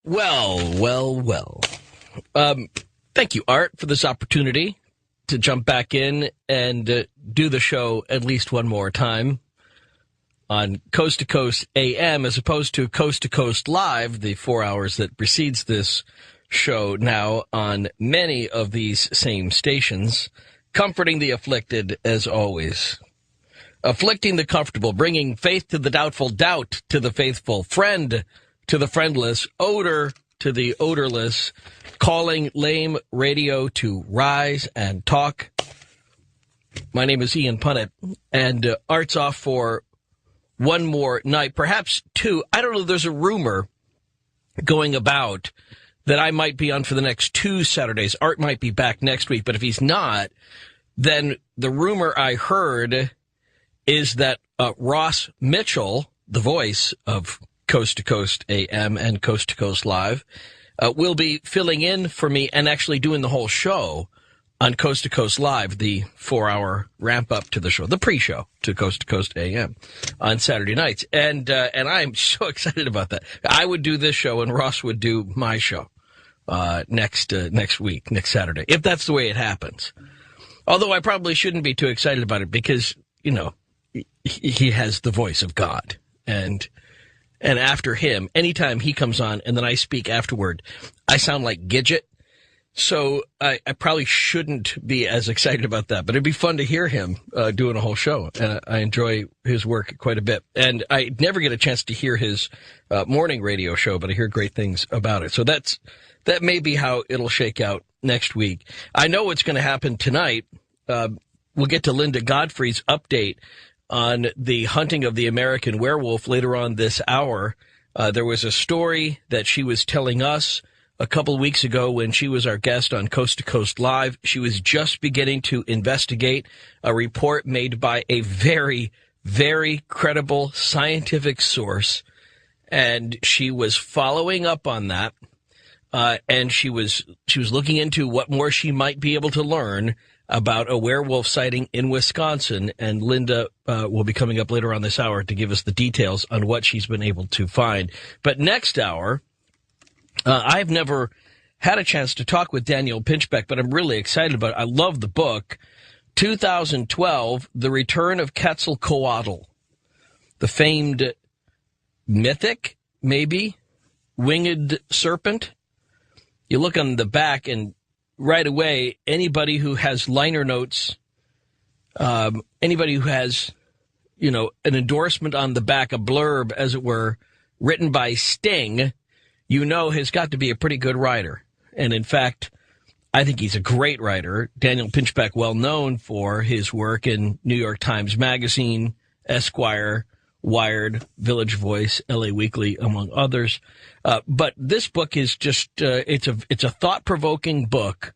Well. Thank you, Art, for this opportunity to jump back in and do the show at least one more time on Coast to Coast AM as opposed to Coast Live, the 4 hours that precedes this show now on many of these same stations, comforting the afflicted as always. Afflicting the comfortable, bringing faith to the doubtful, doubt to the faithful, friend to the friendless, odor to the odorless, calling lame radio to rise and talk. My name is Ian Punnett, and Art's off for one more night, perhaps two. I don't know, there's a rumor going about that I might be on for the next 2 Saturdays. Art might be back next week, but if he's not, then the rumor I heard is that Ross Mitchell, the voice of Coast to Coast AM and Coast to Coast Live, will be filling in for me and actually doing the whole show on Coast to Coast Live, the 4-hour ramp-up to the show, the pre-show to Coast AM on Saturday nights. And I'm so excited about that. I would do this show, and Ross would do my show next week, next Saturday, if that's the way it happens. Although I probably shouldn't be too excited about it because, you know, he has the voice of God. And after him, anytime he comes on and then I speak afterward, I sound like Gidget. So I probably shouldn't be as excited about that. But it'd be fun to hear him doing a whole show. And I enjoy his work quite a bit. And I never get a chance to hear his morning radio show, but I hear great things about it. So that may be how it'll shake out next week. I know what's going to happen tonight. We'll get to Linda Godfrey's update on the hunting of the American werewolf later on this hour. There was a story that she was telling us a couple weeks ago when she was our guest on Coast to Coast Live. She was just beginning to investigate a report made by a very, very credible scientific source, and she was following up on that, and she was looking into what more she might be able to learn about a werewolf sighting in Wisconsin, and Linda will be coming up later on this hour to give us the details on what she's been able to find. But next hour, I've never had a chance to talk with Daniel Pinchbeck, but I'm really excited about it. I love the book, 2012, The Return of Quetzalcoatl, the famed mythic, maybe, winged serpent. You look on the back and right away, anybody who has liner notes, anybody who has, you know, an endorsement on the back, a blurb, as it were, written by Sting, you know has got to be a pretty good writer. And in fact, I think he's a great writer. Daniel Pinchbeck, well known for his work in New York Times Magazine, Esquire, Wired, Village Voice, LA Weekly, among others. But this book is just, it's a thought-provoking book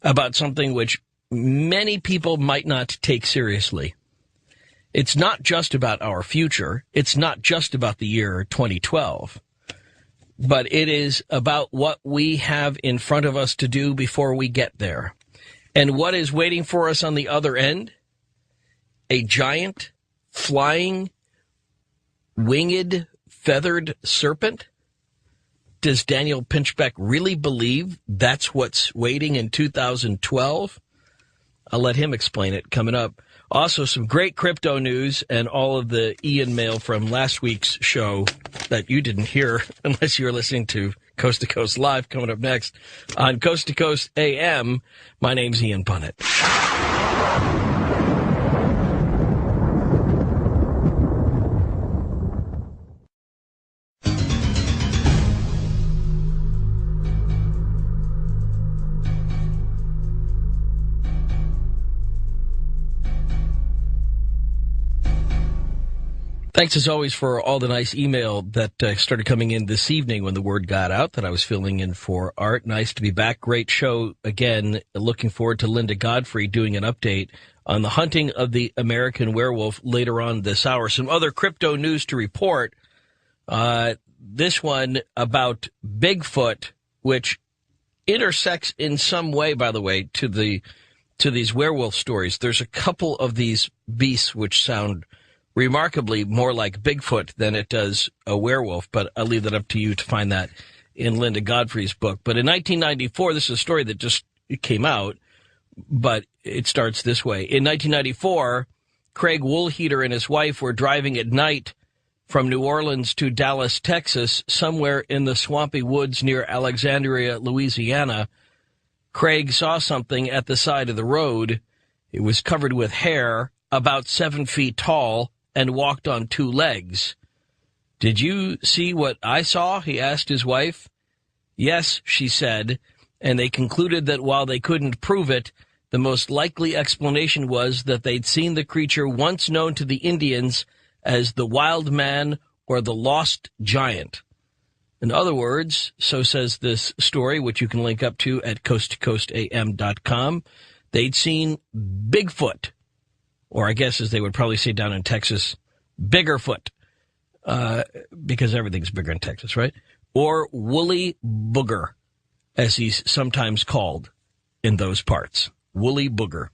about something which many people might not take seriously. It's not just about our future. It's not just about the year 2012. But it is about what we have in front of us to do before we get there. And what is waiting for us on the other end? A giant, flying, winged, feathered serpent? Does Daniel Pinchbeck really believe that's what's waiting in 2012? I'll let him explain it coming up. Also, some great crypto news and all of the Ian mail from last week's show that you didn't hear unless you were listening to Coast Live coming up next on Coast to Coast AM. My name's Ian Punnett. Thanks, as always, for all the nice email that started coming in this evening when the word got out that I was filling in for Art. Nice to be back. Great show again. Looking forward to Linda Godfrey doing an update on the hunting of the American werewolf later on this hour. Some other crypto news to report. This one about Bigfoot, which intersects in some way, by the way, to these werewolf stories. There's a couple of these beasts which sound remarkably more like Bigfoot than it does a werewolf, but I'll leave that up to you to find that in Linda Godfrey's book. But in 1994, this is a story that just came out, but it starts this way. In 1994, Craig Woolheater and his wife were driving at night from New Orleans to Dallas, Texas, somewhere in the swampy woods near Alexandria, Louisiana. Craig saw something at the side of the road. It was covered with hair, about 7 feet tall, and walked on 2 legs. "Did you see what I saw?" he asked his wife. "Yes," she said, and they concluded that while they couldn't prove it, the most likely explanation was that they'd seen the creature once known to the Indians as the Wild Man or the Lost Giant. In other words, so says this story, which you can link up to at coasttocoastam.com, they'd seen Bigfoot, or I guess as they would probably say down in Texas, Biggerfoot, because everything's bigger in Texas, right? Or Woolly Booger, as he's sometimes called in those parts. Woolly Booger.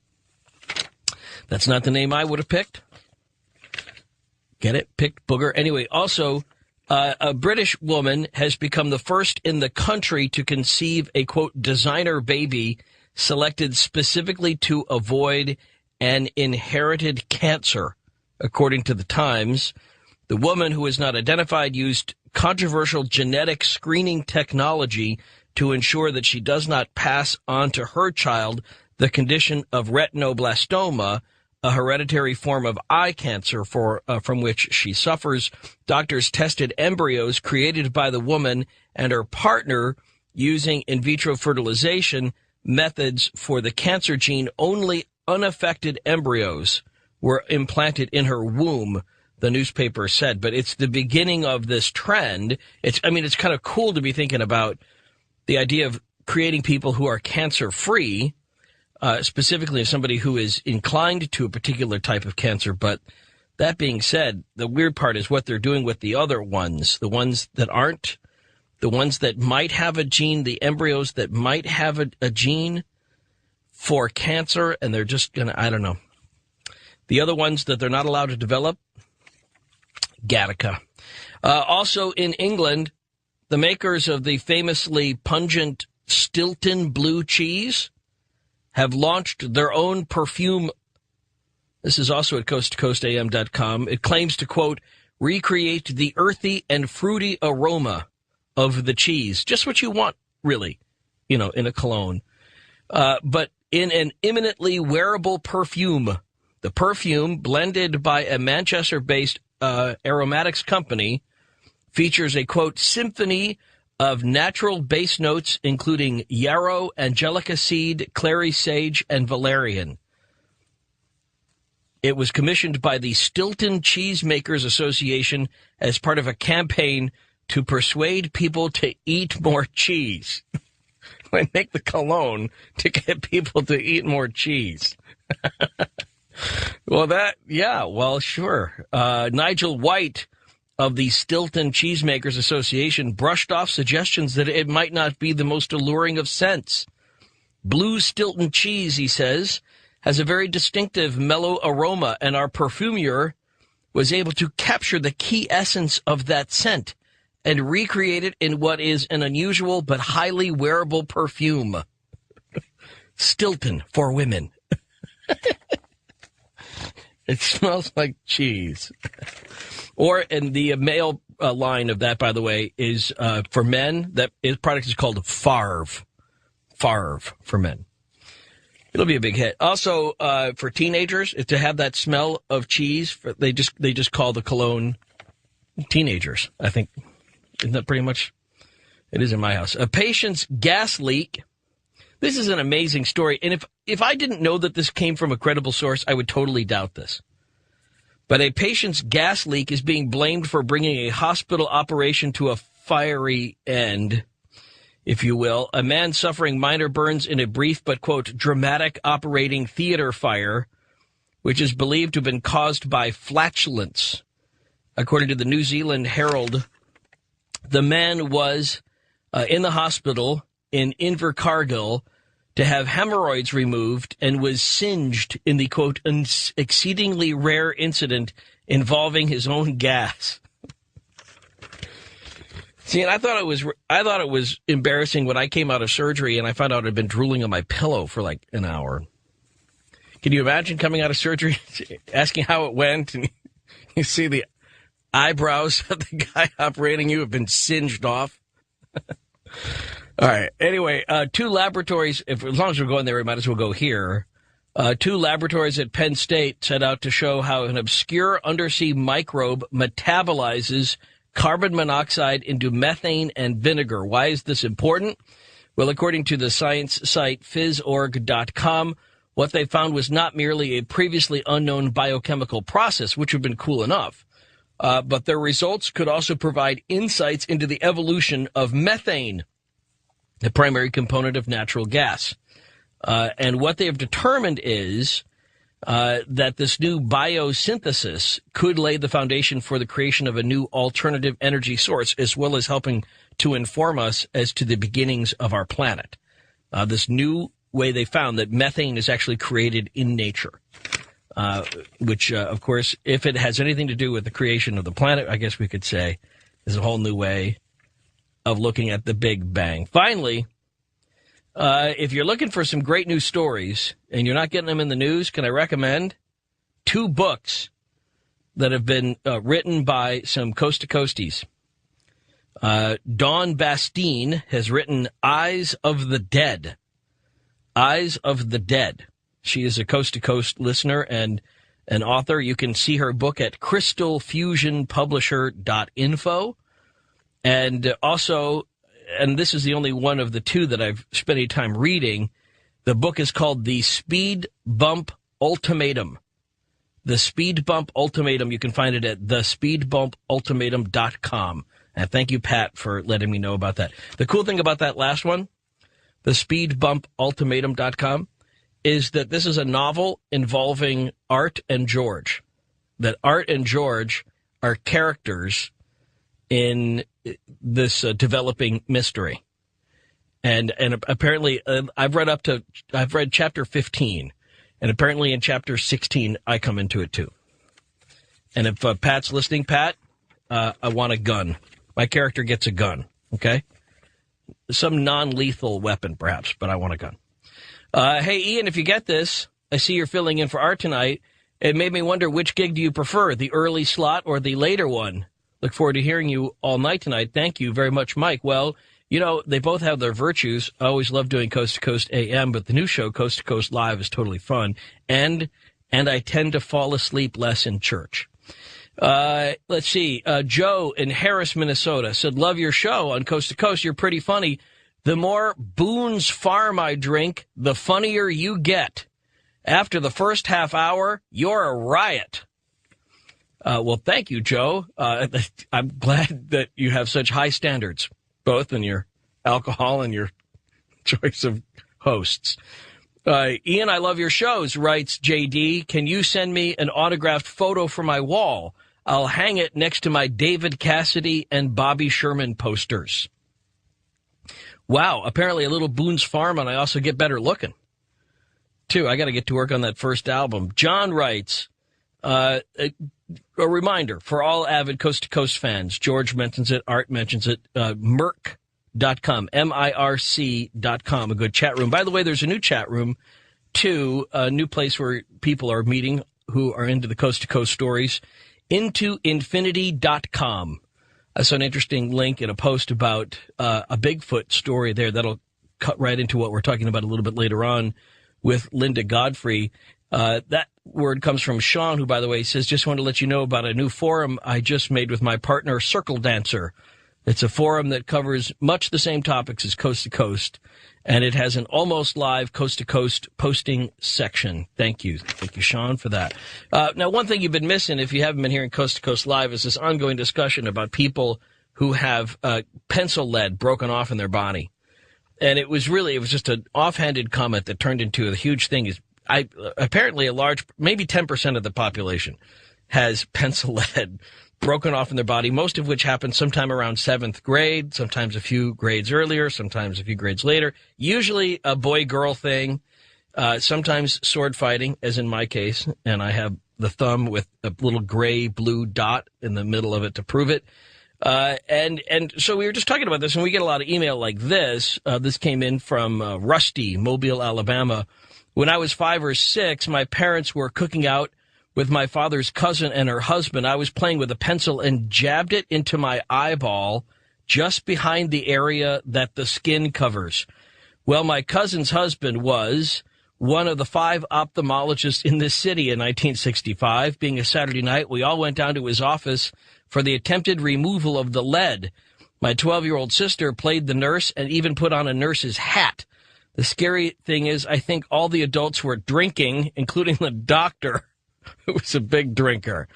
That's not the name I would have picked. Get it? Picked Booger. Anyway, also, a British woman has become the first in the country to conceive a, quote, designer baby selected specifically to avoid an inherited cancer, according to the Times. The woman, who is not identified, used controversial genetic screening technology to ensure that she does not pass on to her child the condition of retinoblastoma, a hereditary form of eye cancer from which she suffers. Doctors tested embryos created by the woman and her partner using in vitro fertilization methods for the cancer gene. Only unaffected embryos were implanted in her womb, the newspaper said. But it's the beginning of this trend. It's kind of cool to be thinking about the idea of creating people who are cancer-free, specifically as somebody who is inclined to a particular type of cancer. But that being said, the weird part is what they're doing with the other ones, the ones that aren't, the ones that might have a gene, the embryos that might have a gene for cancer, and they're just going to, I don't know. The other ones that they're not allowed to develop, Gattaca. Also in England, the makers of the famously pungent Stilton blue cheese have launched their own perfume. This is also at coasttocoastam.com. It claims to, quote, recreate the earthy and fruity aroma of the cheese. Just what you want, really, in a cologne. But in an imminently wearable perfume. The perfume, blended by a Manchester-based aromatics company, features a, quote, symphony of natural base notes, including yarrow, angelica seed, clary sage, and valerian. It was commissioned by the Stilton Cheesemakers Association as part of a campaign to persuade people to eat more cheese. They make the cologne to get people to eat more cheese. Well, sure. Nigel White of the Stilton Cheesemakers Association brushed off suggestions that it might not be the most alluring of scents. Blue Stilton cheese, he says, has a very distinctive mellow aroma, and our perfumer was able to capture the key essence of that scent and recreate it in what is an unusual but highly wearable perfume. Stilton for women. It smells like cheese. Or, in the male line of that, by the way, is for men. Product is called Farve. Farve for men. It'll be a big hit. Also, for teenagers, to have that smell of cheese, they just call the cologne teenagers, I think. Isn't that pretty much? It is in my house. A patient's gas leak. This is an amazing story. And if I didn't know that this came from a credible source, I would totally doubt this. But a patient's gas leak is being blamed for bringing a hospital operation to a fiery end, if you will. A man suffering minor burns in a brief but, quote, dramatic operating theater fire, which is believed to have been caused by flatulence. According to the New Zealand Herald, the man was in the hospital in Invercargill to have hemorrhoids removed and was singed in the, quote, exceedingly rare incident involving his own gas. See, and I thought it was embarrassing when I came out of surgery and I found out I'd been drooling on my pillow for like an hour. Can you imagine coming out of surgery, asking how it went, and you see the eyebrows of the guy operating you have been singed off? All right. Anyway, two laboratories, as long as we're going there, we might as well go here. Two laboratories at Penn State set out to show how an obscure undersea microbe metabolizes carbon monoxide into methane and vinegar. Why is this important? Well, according to the science site phys.org.com, what they found was not merely a previously unknown biochemical process, which would have been cool enough, but their results could also provide insights into the evolution of methane, the primary component of natural gas. And what they have determined is that this new biosynthesis could lay the foundation for the creation of a new alternative energy source, as well as helping to inform us as to the beginnings of our planet. This new way they found that methane is actually created in nature, which, of course, if it has anything to do with the creation of the planet, I guess we could say is a whole new way of looking at the Big Bang. Finally, if you're looking for some great news stories and you're not getting them in the news, can I recommend two books that have been written by some Coast to Coasties. Dawn Bastine has written Eyes of the Dead. Eyes of the Dead. She is a Coast to Coast listener and an author. You can see her book at crystalfusionpublisher.info. And also, and this is the only one of the two that I've spent any time reading, the book is called The Speed Bump Ultimatum. The Speed Bump Ultimatum. You can find it at thespeedbumpultimatum.com. And thank you, Pat, for letting me know about that. The cool thing about that last one, thespeedbumpultimatum.com, is that this is a novel involving Art and George. That Art and George are characters in this developing mystery. And apparently, I've read chapter 15, and apparently in chapter 16, I come into it too. And if Pat's listening, Pat, I want a gun. My character gets a gun, okay? Some non-lethal weapon, perhaps, but I want a gun. Hey, Ian, if you get this, I see you're filling in for Art tonight. It made me wonder, which gig do you prefer, the early slot or the later one? Look forward to hearing you all night tonight. Thank you very much, Mike. Well, you know, they both have their virtues. I always love doing Coast to Coast AM, but the new show, Coast to Coast Live, is totally fun. And I tend to fall asleep less in church. Let's see. Joe in Harris, Minnesota said, love your show on Coast to Coast. You're pretty funny. The more Boone's Farm I drink, the funnier you get. After the first half hour, you're a riot. Well, thank you, Joe. I'm glad that you have such high standards, both in your alcohol and your choice of hosts. Ian, I love your shows, writes JD. Can you send me an autographed photo for my wall? I'll hang it next to my David Cassidy and Bobby Sherman posters. Wow, apparently a little Boone's Farm, and I also get better looking. Too, I got to get to work on that first album. John writes, a reminder for all avid Coast to Coast fans. George mentions it. Art mentions it. Mirc.com, MIRC.com, a good chat room. By the way, there's a new chat room, too, a new place where people are meeting who are into the Coast to Coast stories, intoinfinity.com. I saw an interesting link in a post about a Bigfoot story there that'll cut right into what we're talking about a little bit later on with Linda Godfrey. That word comes from Sean, who, by the way, says, just want to let you know about a new forum I just made with my partner, Circle Dancer. It's a forum that covers much the same topics as Coast to Coast, and it has an almost live Coast to Coast posting section. Thank you. Thank you, Sean, for that. Now, one thing you've been missing, if you haven't been hearing Coast to Coast Live, is this ongoing discussion about people who have pencil lead broken off in their body. And it was just an offhanded comment that turned into a huge thing. Apparently a large, maybe 10% of the population has pencil lead broken off in their body, most of which happens sometime around 7th grade, sometimes a few grades earlier, sometimes a few grades later, usually a boy-girl thing, sometimes sword fighting, as in my case, and I have the thumb with a little gray-blue dot in the middle of it to prove it. And so we were just talking about this, and we get a lot of email like this. This came in from Rusty, Mobile, Alabama. When I was 5 or 6, my parents were cooking out with my father's cousin and her husband. I was playing with a pencil and jabbed it into my eyeball just behind the area that the skin covers. Well, my cousin's husband was one of the 5 ophthalmologists in this city in 1965. Being a Saturday night, we all went down to his office for the attempted removal of the lead. My 12-year-old sister played the nurse and even put on a nurse's hat. The scary thing is, I think all the adults were drinking, including the doctor, who was a big drinker.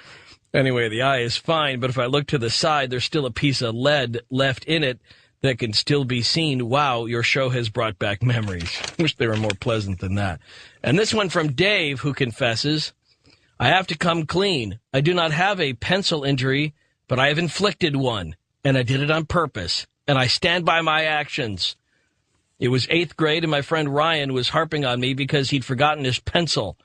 Anyway, the eye is fine, but if I look to the side, there's still a piece of lead left in it that can still be seen. Wow, your show has brought back memories. Wish they were more pleasant than that. And this one from Dave, who confesses, I have to come clean. I do not have a pencil injury, but I have inflicted one, and I did it on purpose, and I stand by my actions. It was 8th grade, and my friend Ryan was harping on me because he'd forgotten his pencil.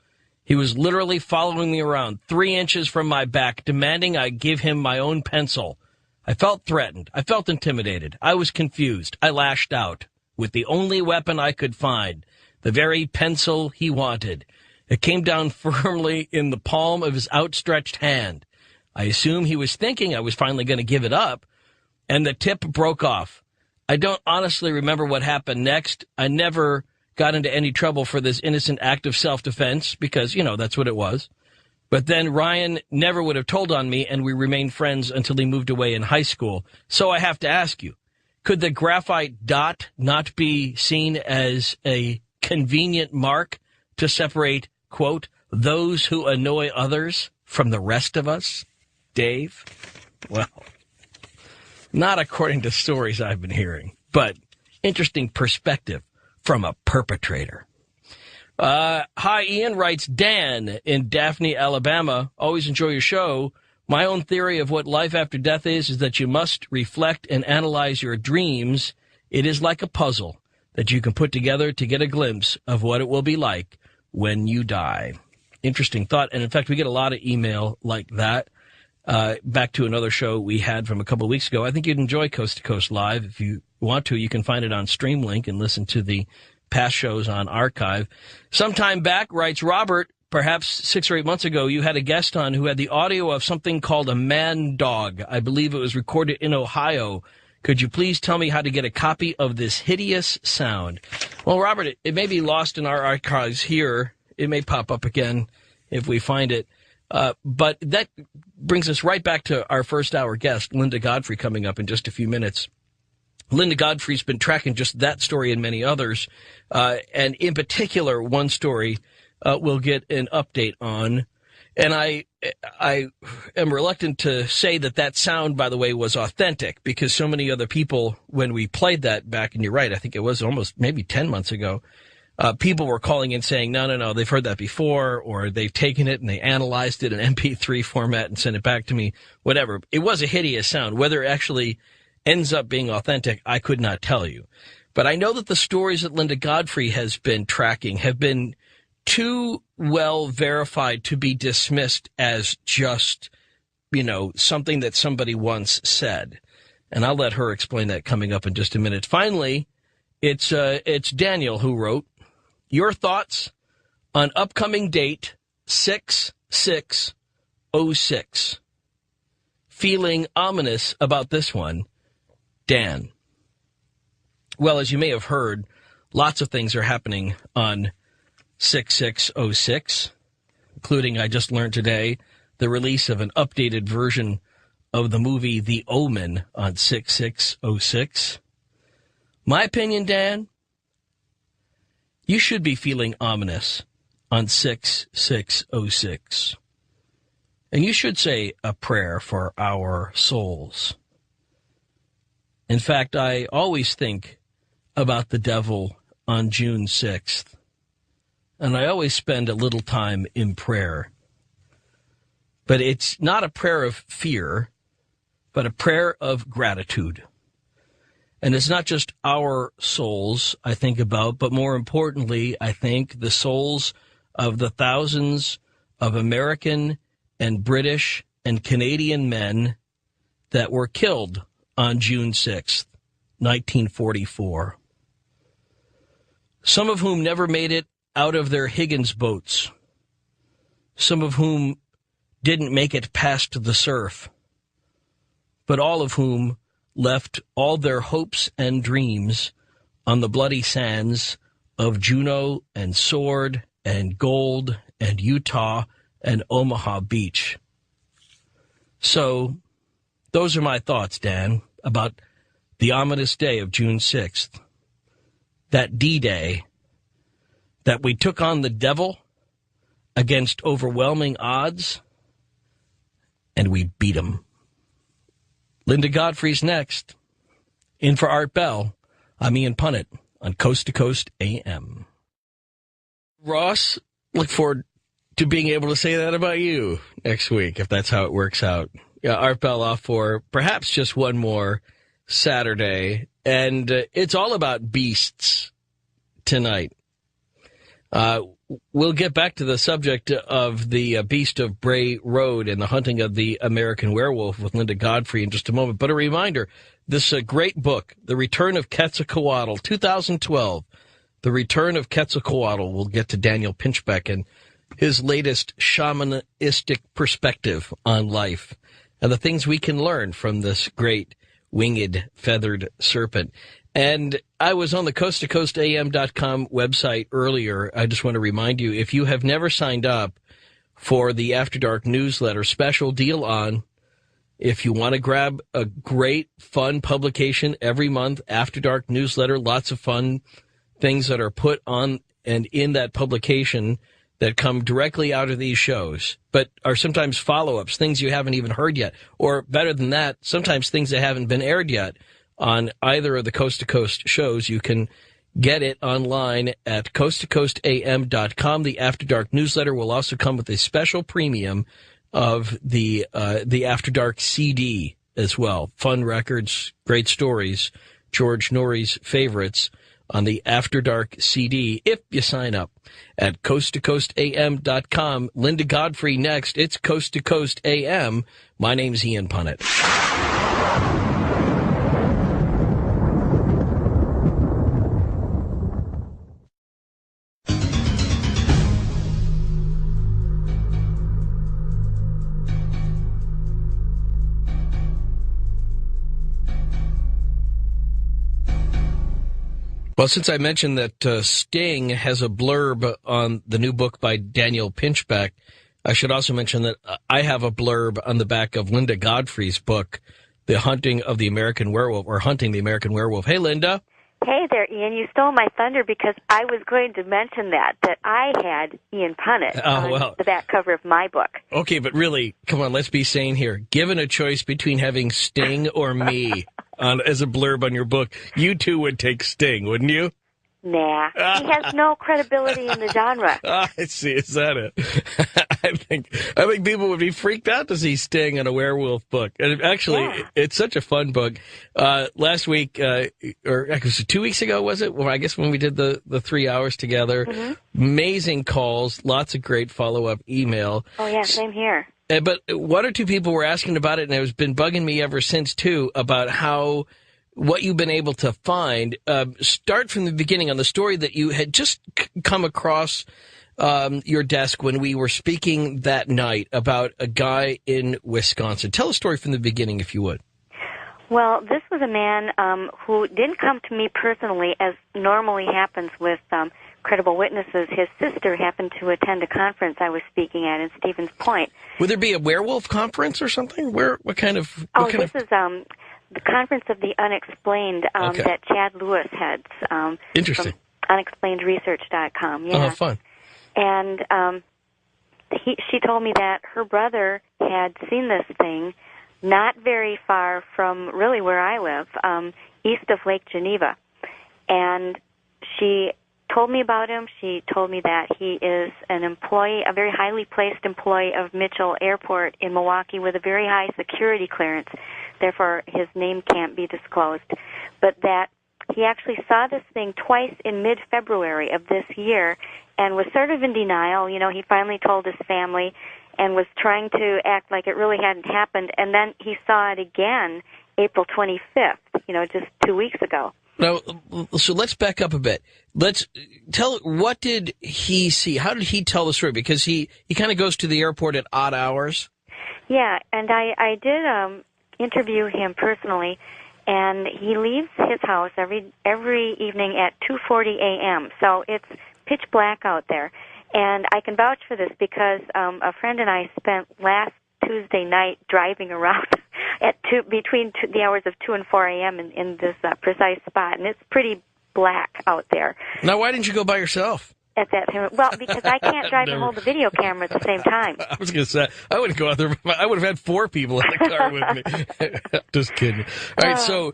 He was literally following me around 3 inches from my back, demanding I give him my own pencil. I felt threatened. I felt intimidated. I was confused. I lashed out with the only weapon I could find, the very pencil he wanted. It came down firmly in the palm of his outstretched hand. I assume he was thinking I was finally going to give it up, and the tip broke off. I don't honestly remember what happened next. I never got into any trouble for this innocent act of self-defense because, that's what it was. But then Ryan never would have told on me, and we remained friends until he moved away in high school. So I have to ask you, could the graphite dot not be seen as a convenient mark to separate, quote, those who annoy others from the rest of us? Dave? Well, not according to stories I've been hearing, but interesting perspective from a perpetrator. Hi, Ian, writes Dan in Daphne, Alabama. Always enjoy your show. My own theory of what life after death is that you must reflect and analyze your dreams. It is like a puzzle that you can put together to get a glimpse of what it will be like when you die. Interesting thought. And in fact, we get a lot of email like that. Back to another show we had from a couple of weeks ago. I think you'd enjoy Coast to Coast Live. If you want to, you can find it on Streamlink and listen to the past shows on archive. Sometime back, writes Robert, perhaps 6 or 8 months ago, you had a guest on who had the audio of something called a man dog. I believe it was recorded in Ohio. Could you please tell me how to get a copy of this hideous sound? Well, Robert, it may be lost in our archives here. It may pop up again if we find it. But that brings us right back to our first hour guest, Linda Godfrey, coming up in just a few minutes. Linda Godfrey's been tracking just that story and many others. And in particular, one story we'll get an update on. And I am reluctant to say that sound, by the way, was authentic because so many other people, when we played that back, and you're right, I think it was almost maybe 10 months ago, people were calling in saying, no, they've heard that before, or they've taken it and they analyzed it in MP3 format and sent it back to me, whatever. It was a hideous sound. Whether it actually ends up being authentic, I could not tell you. But I know that the stories that Linda Godfrey has been tracking have been too well verified to be dismissed as just, something that somebody once said. And I'll let her explain that coming up in just a minute. Finally, it's Daniel who wrote, your thoughts on upcoming date 6606. Feeling ominous about this one, Dan. Well, as you may have heard, lots of things are happening on 6606, including, I just learned today, the release of an updated version of the movie The Omen on 6606. My opinion, Dan, you should be feeling ominous on 6606. And you should say a prayer for our souls. In fact, I always think about the devil on June 6th. And I always spend a little time in prayer. But it's not a prayer of fear, but a prayer of gratitude. And it's not just our souls I think about, but more importantly, I think the souls of the thousands of American and British and Canadian men that were killed on June 6th, 1944. Some of whom never made it out of their Higgins boats. Some of whom didn't make it past the surf. But all of whom left all their hopes and dreams on the bloody sands of Juneau and Sword and Gold and Utah and Omaha Beach. So, those are my thoughts, Dan, about the ominous day of June 6th. That D-Day, that we took on the devil against overwhelming odds, and we beat him. Linda Godfrey's next. In for Art Bell, I'm Ian Punnett on Coast to Coast AM. Ross, look forward to being able to say that about you next week, if that's how it works out. Yeah, Art Bell off for perhaps just one more Saturday, and it's all about beasts tonight. We'll get back to the subject of the Beast of Bray Road and the hunting of the American werewolf with Linda Godfrey in just a moment. But a reminder, this great book, The Return of Quetzalcoatl, 2012, The Return of Quetzalcoatl. We'll get to Daniel Pinchbeck and his latest shamanistic perspective on life and the things we can learn from this great winged feathered serpent. And I was on the coasttocoastam.com website earlier. I just want to remind you, if you have never signed up for the After Dark newsletter, special deal on, if you want to grab a great, fun publication every month, After Dark newsletter, lots of fun things that are put on and in that publication that come directly out of these shows, but are sometimes follow-ups, things you haven't even heard yet. Or better than that, sometimes things that haven't been aired yet on either of the Coast to Coast shows. You can get it online at coasttocoastam.com. The After Dark newsletter will also come with a special premium of the After Dark CD as well. Fun records, great stories, George Norrie's favorites on the After Dark CD if you sign up at coasttocoastam.com. Linda Godfrey next. It's Coast to Coast AM. My name's Ian Punnett. Well, since I mentioned that Sting has a blurb on the new book by Daniel Pinchbeck, I should also mention that I have a blurb on the back of Linda Godfrey's book, The Hunting of the American Werewolf, or Hunting the American Werewolf. Hey, Linda. Hey there, Ian. You stole my thunder because I was going to mention that I had Ian Punnett on the back cover of my book. Okay, but really, come on, let's be sane here. Given a choice between having Sting or me as a blurb on your book, you too would take Sting, wouldn't you? Nah, he has no credibility in the genre. I see. Is that it? I think people would be freaked out to see Sting in a werewolf book. And actually, It's such a fun book. Last week, or actually 2 weeks ago, was it? Well, I guess when we did the 3 hours together. Mm-hmm. Amazing calls, lots of great follow-up email. Oh, yeah, same here. But one or two people were asking about it, and it's been bugging me ever since, too, about what you've been able to find. Start from the beginning on the story that you had just come across your desk when we were speaking that night about a guy in Wisconsin. Tell a story from the beginning, if you would. Well, this was a man who didn't come to me personally, as normally happens with credible witnesses. His sister happened to attend a conference I was speaking at in Stevens Point. Would there be a werewolf conference or something? What kind of... This is... the Conference of the Unexplained that Chad Lewis heads. Interesting. From unexplainedresearch.com. Yeah. Oh, fun. And she told me that her brother had seen this thing not very far from really where I live, east of Lake Geneva. And she told me about him. She told me that he is an employee, a very highly placed employee of Mitchell Airport in Milwaukee with a very high security clearance. Therefore, his name can't be disclosed. But that he actually saw this thing twice in mid-February of this year and was sort of in denial. You know, he finally told his family, and was trying to act like it really hadn't happened. And then he saw it again April 25th, just 2 weeks ago. Now, so let's back up a bit. Let's tell, what did he see? How did he tell the story? Because he kind of goes to the airport at odd hours. Yeah, and I did interview him personally, and he leaves his house every evening at 2:40 a.m., so it's pitch black out there. And I can vouch for this because a friend and I spent last Tuesday night driving around between the hours of 2 and 4 a.m. in this precise spot, and it's pretty black out there. Now, why didn't you go by yourself? At that time, well, because I can't drive and hold the video camera at the same time. I was going to say, I wouldn't go out there. I would have had 4 people in the car with me. Just kidding. All right, so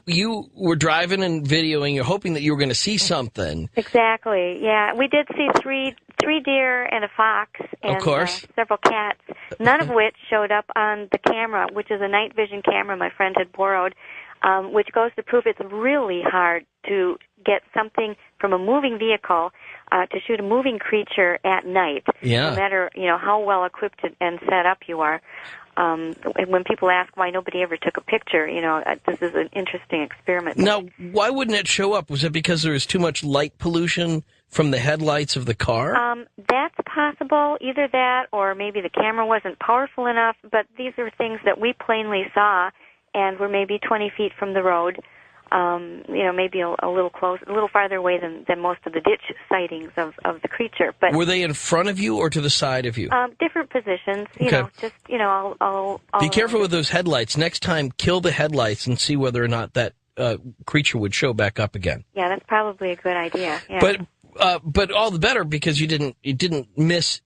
you were driving and videoing. You're hoping that you were going to see something. Exactly. Yeah, we did see three deer and a fox and of course. Several cats. None of which showed up on the camera, which is a night vision camera my friend had borrowed, which goes to prove it's really hard to get something from a moving vehicle to shoot a moving creature at night. Yeah. No matter how well equipped and set up you are. When people ask why nobody ever took a picture, this is an interesting experiment. Now, why wouldn't it show up? Was it because there was too much light pollution from the headlights of the car? That's possible. Either that or maybe the camera wasn't powerful enough, but these are things that we plainly saw and were maybe 20 feet from the road. Maybe a little a little farther away than most of the ditch sightings of the creature. But were they in front of you or to the side of you? Different positions. I'll be careful with those headlights. Next time, kill the headlights and see whether or not that creature would show back up again. Yeah, that's probably a good idea. Yeah. But all the better because you didn't miss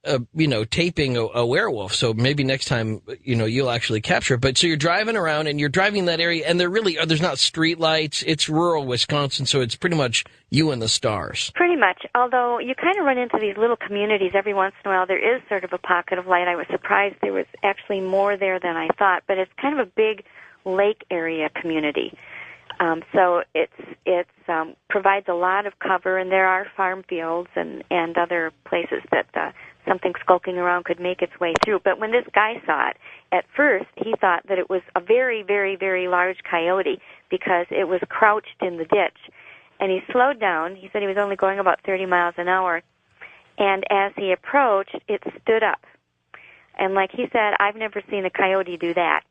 taping a werewolf. So maybe next time you'll actually capture it. But so you're driving around and you're driving that area, and there's not street lights. It's rural Wisconsin, so it's pretty much you and the stars. Pretty much. Although you kind of run into these little communities every once in a while. There is sort of a pocket of light. I was surprised there was actually more there than I thought. But it's kind of a big lake area community. So it provides a lot of cover, and there are farm fields and other places that something skulking around could make its way through. But when this guy saw it, at first he thought that it was a very, very, very large coyote because it was crouched in the ditch. And he slowed down. He said he was only going about 30 miles an hour. And as he approached, it stood up. And like he said, I've never seen a coyote do that.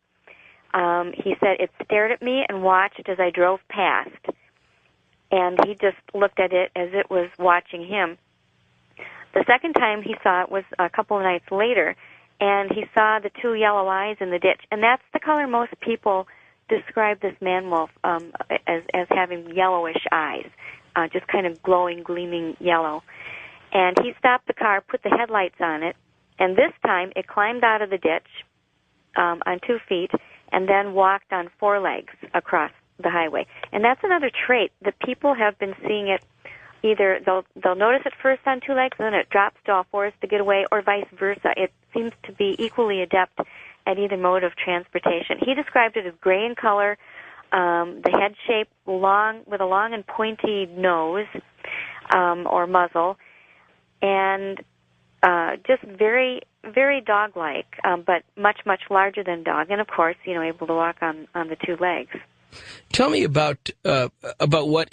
He said it stared at me and watched as I drove past, and he just looked at it as it was watching him. The second time he saw it was a couple of nights later, and he saw the 2 yellow eyes in the ditch, and that's the color most people describe this man-wolf as having yellowish eyes, just kind of glowing, gleaming yellow. And he stopped the car, put the headlights on it, and this time it climbed out of the ditch on 2 feet, and then walked on 4 legs across the highway. And that's another trait that people have been seeing it. Either they'll notice it first on 2 legs, and then it drops to all 4s to get away, or vice versa. It seems to be equally adept at either mode of transportation. He described it as gray in color, the head shape with a long and pointy nose or muzzle, and just very, very dog-like, but much, much larger than dog, and of course, able to walk on the 2 legs. Tell me about what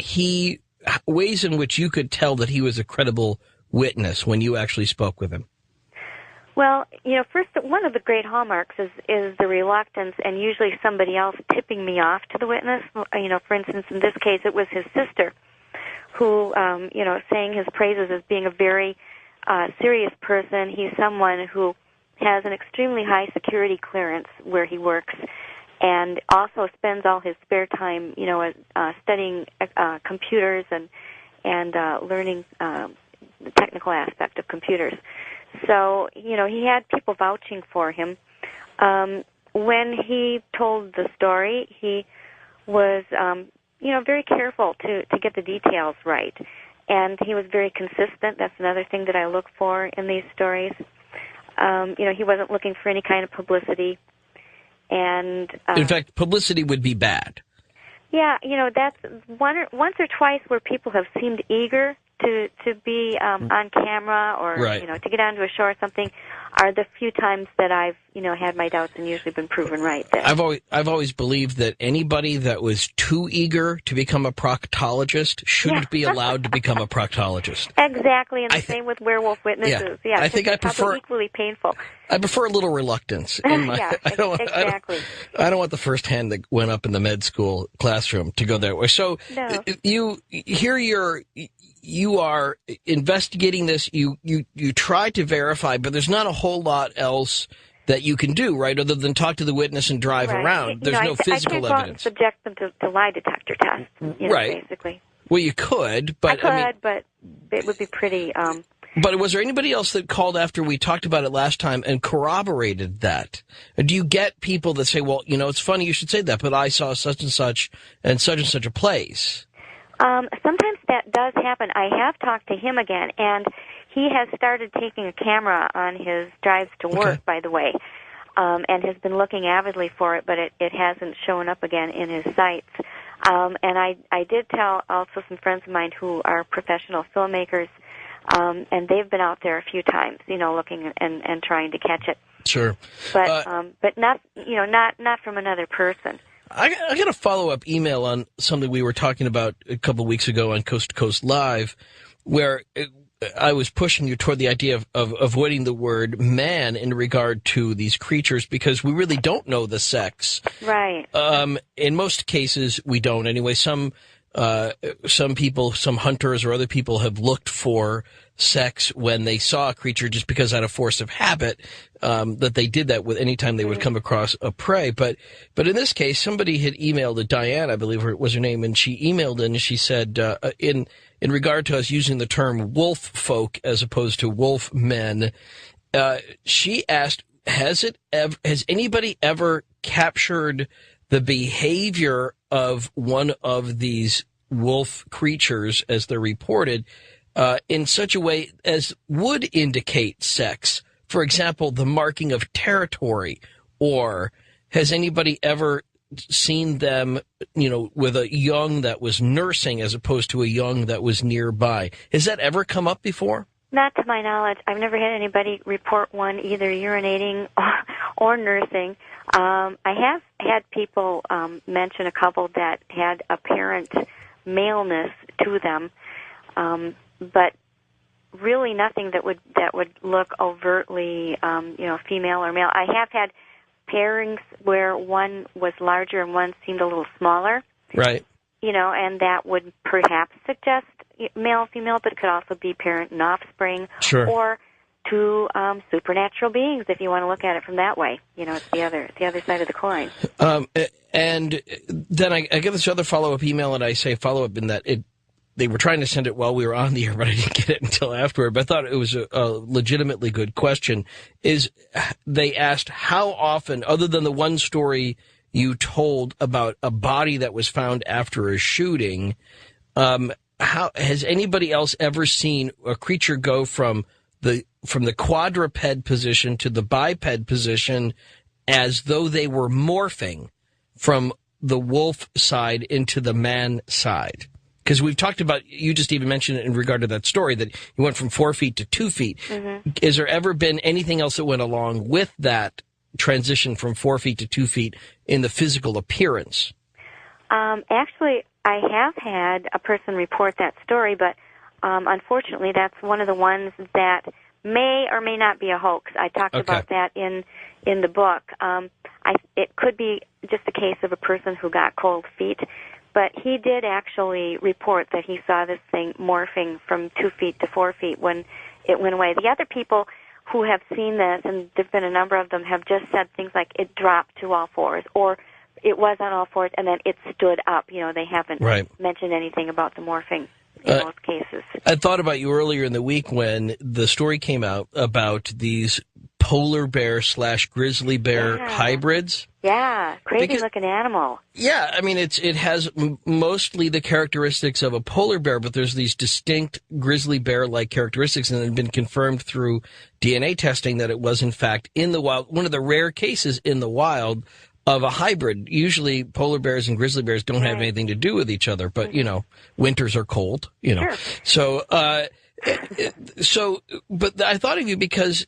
ways in which you could tell that he was a credible witness when you actually spoke with him. Well, first, one of the great hallmarks is the reluctance, and usually somebody else tipping me off to the witness. For instance, in this case, it was his sister who, sang his praises as being a very serious person. He's someone who has an extremely high security clearance where he works, and also spends all his spare time, studying computers and learning the technical aspect of computers. So, he had people vouching for him. When he told the story, he was, very careful to get the details right. And he was very consistent. That's another thing that I look for in these stories. He wasn't looking for any kind of publicity. And in fact, publicity would be bad. Yeah, that's once or twice where people have seemed eager to be on camera or Right. to get onto a show or something are the few times that I've had my doubts and usually been proven right. I've always believed that anybody that was too eager to become a proctologist shouldn't be allowed to become a proctologist. Exactly, and the same with werewolf witnesses. I think I prefer equally painful. I prefer a little reluctance. In my, exactly. I don't want the first hand that went up in the med school classroom to go that way. So you are investigating this. You try to verify, but there's not a whole lot else that you can do, right, other than talk to the witness and drive around. There's no physical I can't evidence. Go out and subject them to lie detector tests, right. basically. Well, you could, but but it would be pretty. But was there anybody else that called after we talked about it last time and corroborated that? Do you get people that say, well, it's funny you should say that, but I saw such and such a place? Sometimes that does happen. I have talked to him again, and he has started taking a camera on his drives to work, by the way, and has been looking avidly for it, but it hasn't shown up again in his sights. And I did tell also some friends of mine who are professional filmmakers, and they've been out there a few times, looking and trying to catch it. Sure. But not from another person. I got a follow-up email on something we were talking about a couple of weeks ago on Coast to Coast Live, where I was pushing you toward the idea of avoiding the word man in regard to these creatures because we really don't know the sex. Right. In most cases, we don't. Anyway, some people, some hunters or other people have looked for sex when they saw a creature just because out of force of habit, that they did that with any time they would come across a prey. But in this case, somebody had emailed Diane, I believe was her name, and she emailed in and she said, in regard to us using the term wolf folk as opposed to wolf men, she asked, has anybody ever captured the behavior of one of these wolf creatures as they're reported in such a way as would indicate sex? For example, the marking of territory, or has anybody ever seen them, with a young that was nursing as opposed to a young that was nearby? Has that ever come up before? Not to my knowledge. I've never had anybody report one either urinating or nursing. I have had people mention a couple that had apparent maleness to them, but really nothing that would look overtly, female or male. I have had pairings where one was larger and one seemed a little smaller. Right. And that would perhaps suggest male, female, but it could also be parent and offspring. Sure. Or two supernatural beings, if you want to look at it from that way. It's the other side of the coin. And then I get this other follow-up email, and I say follow-up in that they were trying to send it while we were on the air, but I didn't get it until afterward. But I thought it was a legitimately good question. They asked how often, other than the one story you told about a body that was found after a shooting, how has anybody else ever seen a creature go from the quadruped position to the biped position as though they were morphing from the wolf side into the man side? Because we've talked about, you just even mentioned it in regard to that story, that you went from 4 feet to 2 feet. Mm-hmm. Has there ever been anything else that went along with that transition from 4 feet to 2 feet in the physical appearance? Actually, I have had a person report that story, but unfortunately that's one of the ones that may or may not be a hoax. I talked about that in the book. It could be just a case of a person who got cold feet, but he did actually report that he saw this thing morphing from 2 feet to 4 feet when it went away. The other people who have seen this, and there have been a number of them, have just said things like it dropped to all fours, or it was on all fours and then it stood up. They haven't mentioned anything about the morphing in most cases. I thought about you earlier in the week when the story came out about these polar bear / grizzly bear hybrids. Yeah, crazy-looking animal. Yeah, I mean, it has mostly the characteristics of a polar bear, but there's these distinct grizzly bear-like characteristics, and it had been confirmed through DNA testing that it was, in fact, in the wild, one of the rare cases in the wild of a hybrid. Usually polar bears and grizzly bears don't have anything to do with each other, but, winters are cold, Sure. But I thought of you because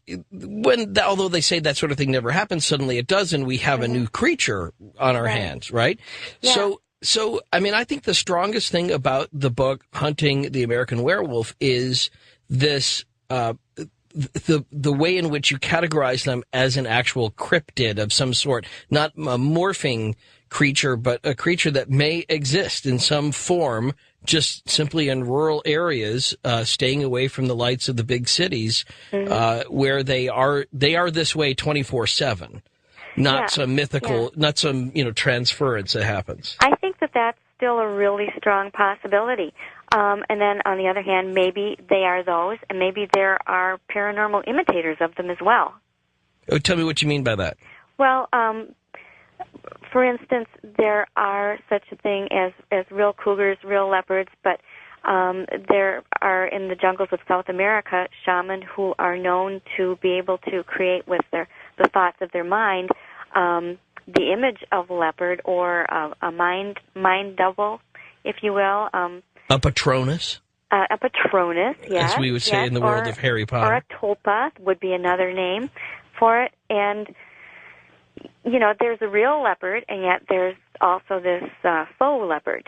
although they say that sort of thing never happens, suddenly it does, and we have a new creature on our hands, right? Yeah. So, I mean, I think the strongest thing about the book, Hunting the American Werewolf, is this, the way in which you categorize them as an actual cryptid of some sort, not a morphing creature, but a creature that may exist in some form, just simply in rural areas, staying away from the lights of the big cities, where they are this way 24/7, not some mythical, not some, transference that happens. I think that that's still a really strong possibility. And then, on the other hand, maybe they are those, and maybe there are paranormal imitators of them as well. Oh, tell me what you mean by that. Well, for instance, there are such a thing as real cougars, real leopards, but there are in the jungles of South America shamans who are known to be able to create with the thoughts of their mind the image of a leopard or a mind double, if you will. A Patronus? A Patronus, yes. As we would say in the world of Harry Potter. Or a Tulpa would be another name for it. And, there's a real leopard, and yet there's also this faux leopard.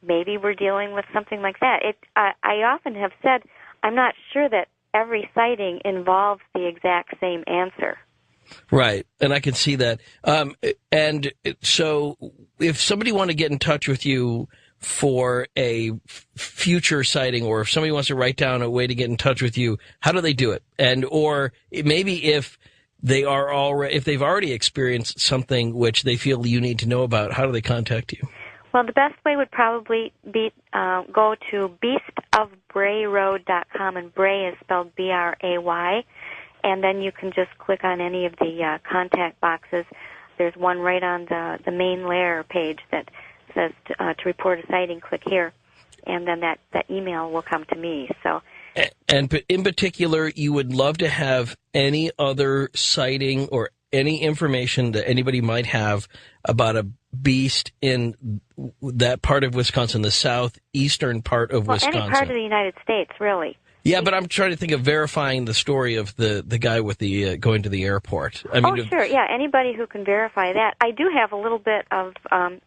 Maybe we're dealing with something like that. I often have said I'm not sure that every sighting involves the exact same answer. Right, and I can see that. And so if somebody wanted to get in touch with you for a future sighting, or if somebody wants to write down a way to get in touch with you, how do they do it? And or maybe if they've already experienced something which they feel you need to know about, how do they contact you? Well, the best way would probably be go to beastofbrayroad.com, and Bray is spelled B-R-A-Y, and then you can just click on any of the contact boxes. There's one right on the main layer page that says to report a sighting, click here, and then that email will come to me. So, and in particular, you would love to have any other sighting or any information that anybody might have about a beast in that part of Wisconsin, the southeastern part of Wisconsin. Any part of the United States, really. Yeah, but I'm trying to think of verifying the story of the guy with the going to the airport. Sure. Yeah, anybody who can verify that. I do have a little bit of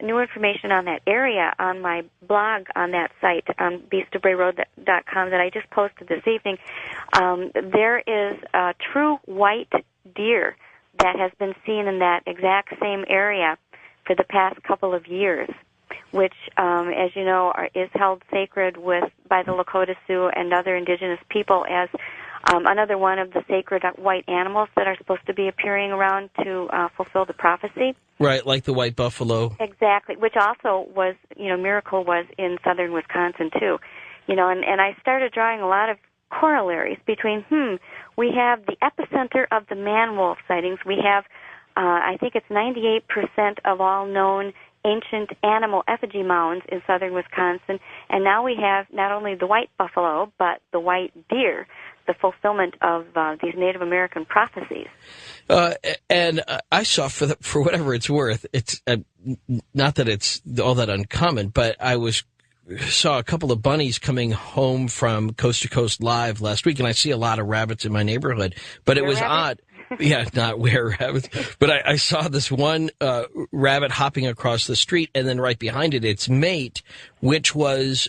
new information on that area on my blog on that site, beastofbrayroad.com, that I just posted this evening. There is a true white deer that has been seen in that exact same area for the past couple of years, which, as you know, is held sacred by the Lakota Sioux and other indigenous people as another one of the sacred white animals that are supposed to be appearing around to fulfill the prophecy. Right, like the white buffalo. Exactly, which also was, miracle was in southern Wisconsin, too. And I started drawing a lot of corollaries between, we have the epicenter of the man-wolf sightings. We have, I think it's 98% of all known ancient animal effigy mounds in southern Wisconsin, and now we have not only the white buffalo, but the white deer, the fulfillment of these Native American prophecies. And I saw, for whatever it's worth, it's not that it's all that uncommon, but I saw a couple of bunnies coming home from Coast to Coast Live last week, and I see a lot of rabbits in my neighborhood, but it was odd. Yeah, not were-rabbits. But I saw this one rabbit hopping across the street, and then right behind it, its mate, which was,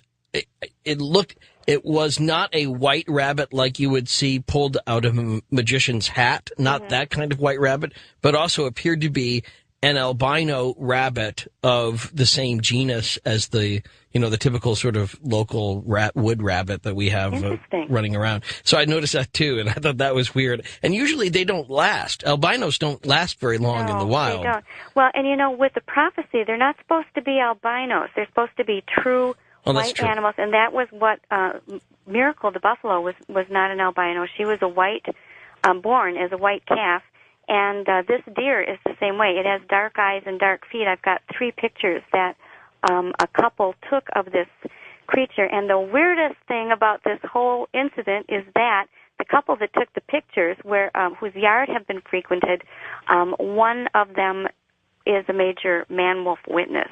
it was not a white rabbit like you would see pulled out of a magician's hat, not that kind of white rabbit, but also appeared to be an albino rabbit of the same genus as the typical sort of local wood rabbit that we have running around. So I noticed that too, and I thought that was weird. And usually they don't last. Albinos don't last very long in the wild. They don't. Well, and with the prophecy, they're not supposed to be albinos. They're supposed to be true white animals, and that was what Miracle the buffalo was not an albino. She was a white, born as a white calf. And this deer is the same way. It has dark eyes and dark feet. I've got 3 pictures that a couple took of this creature. And the weirdest thing about this whole incident is that the couple that took the pictures, whose yard had been frequented, one of them is a major man-wolf witness.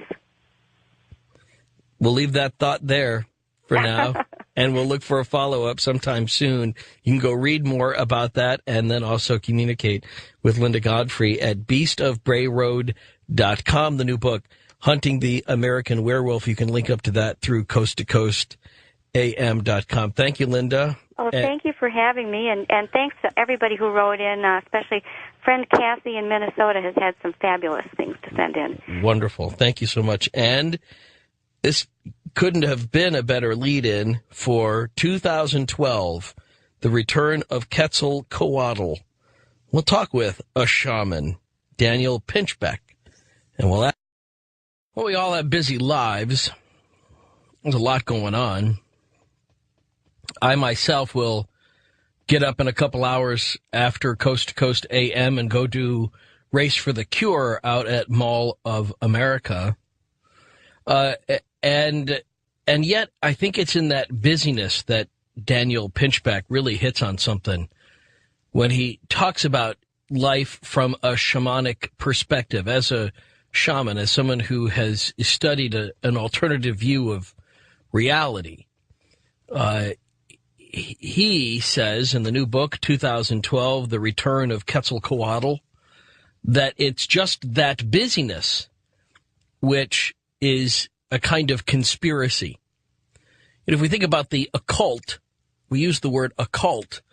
We'll leave that thought there for now, and we'll look for a follow-up sometime soon. You can go read more about that and then also communicate with Linda Godfrey at beastofbrayroad.com, the new book, Hunting the American Werewolf. You can link up to that through coasttocoastam.com. Thank you, Linda. Oh, thank you for having me, and thanks to everybody who wrote in, especially friend Kathy in Minnesota has had some fabulous things to send in. Wonderful. Thank you so much. And this couldn't have been a better lead-in for 2012, the return of Quetzalcoatl. We'll talk with a shaman, Daniel Pinchbeck, and we all have busy lives. There's a lot going on. I myself will get up in a couple hours after Coast to Coast AM and go do Race for the Cure out at Mall of America. And yet I think it's in that busyness that Daniel Pinchbeck really hits on something when he talks about life from a shamanic perspective. As a shaman, as someone who has studied an alternative view of reality, he says in the new book, 2012, The Return of Quetzalcoatl, that it's just that busyness which is a kind of conspiracy. And if we think about the occult, we use the word occult,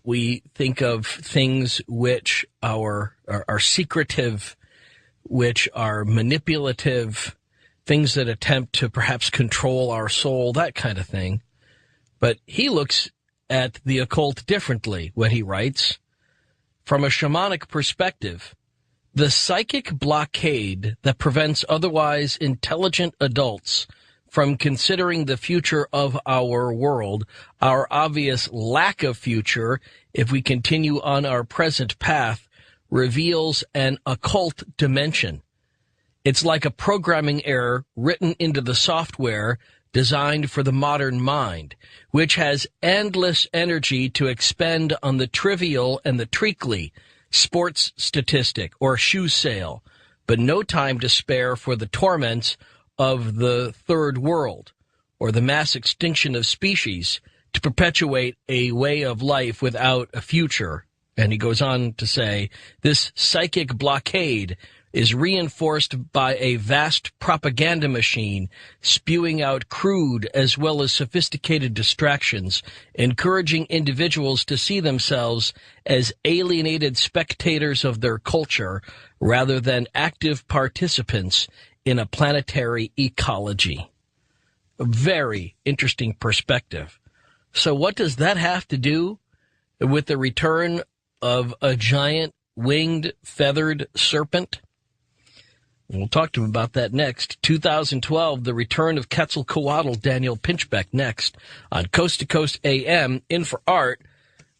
we think of things which are secretive, which are manipulative, things that attempt to perhaps control our soul, that kind of thing. But he looks at the occult differently when he writes, from a shamanic perspective, the psychic blockade that prevents otherwise intelligent adults from considering the future of our world, our obvious lack of future if we continue on our present path, reveals an occult dimension. It's like a programming error written into the software designed for the modern mind, which has endless energy to expend on the trivial and the treacly, sports statistic or shoe sale, but no time to spare for the torments of the third world or the mass extinction of species to perpetuate a way of life without a future. And he goes on to say, this psychic blockade is reinforced by a vast propaganda machine spewing out crude as well as sophisticated distractions, encouraging individuals to see themselves as alienated spectators of their culture rather than active participants in a planetary ecology. A very interesting perspective. So what does that have to do with the return of a giant winged feathered serpent? We'll talk to him about that next. 2012, The Return of Quetzalcoatl, Daniel Pinchbeck, next on Coast to Coast AM. In for Art,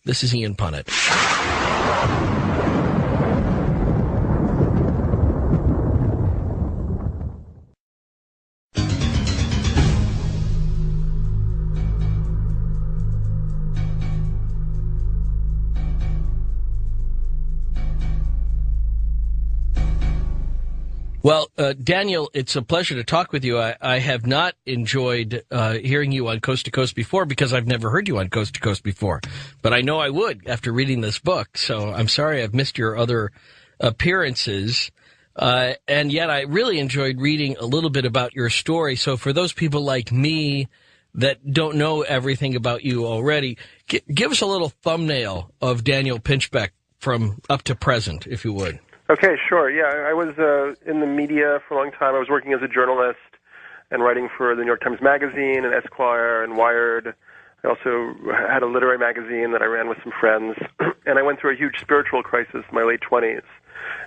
this is Ian Punnett. Well, Daniel, it's a pleasure to talk with you. I have not enjoyed hearing you on Coast to Coast before because I've never heard you on Coast to Coast before. But I know I would after reading this book. So I'm sorry I've missed your other appearances. And yet I really enjoyed reading a little bit about your story. So for those people like me that don't know everything about you already, give us a little thumbnail of Daniel Pinchbeck from up to present, if you would. Okay, sure. Yeah, I was in the media for a long time. I was working as a journalist and writing for the New York Times Magazine and Esquire and Wired. I also had a literary magazine that I ran with some friends. And I went through a huge spiritual crisis in my late 20s.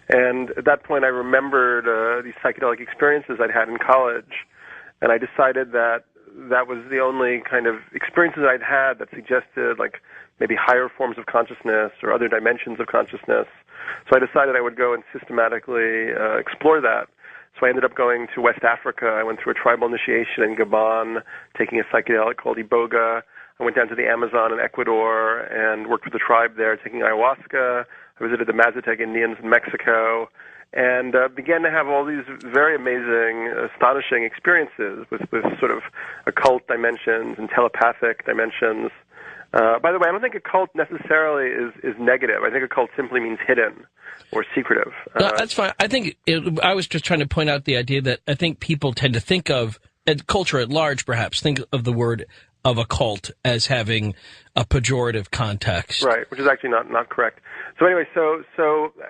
And at that point, I remembered these psychedelic experiences I'd had in college. And I decided that that was the only kind of experiences I'd had that suggested, like, maybe higher forms of consciousness or other dimensions of consciousness. So I decided I would go and systematically explore that. So I ended up going to West Africa. I went through a tribal initiation in Gabon, taking a psychedelic called Iboga. I went down to the Amazon in Ecuador and worked with the tribe there, taking ayahuasca. I visited the Mazatec Indians in Mexico. and began to have all these very amazing, astonishing experiences with sort of occult dimensions and telepathic dimensions. By the way, I don't think occult necessarily is negative. I think occult simply means hidden or secretive. No, that's fine. I think I was just trying to point out the idea that I think people tend to think of, and culture at large perhaps, think of the word of occult as having a pejorative context. Right, which is actually not correct. So anyway, so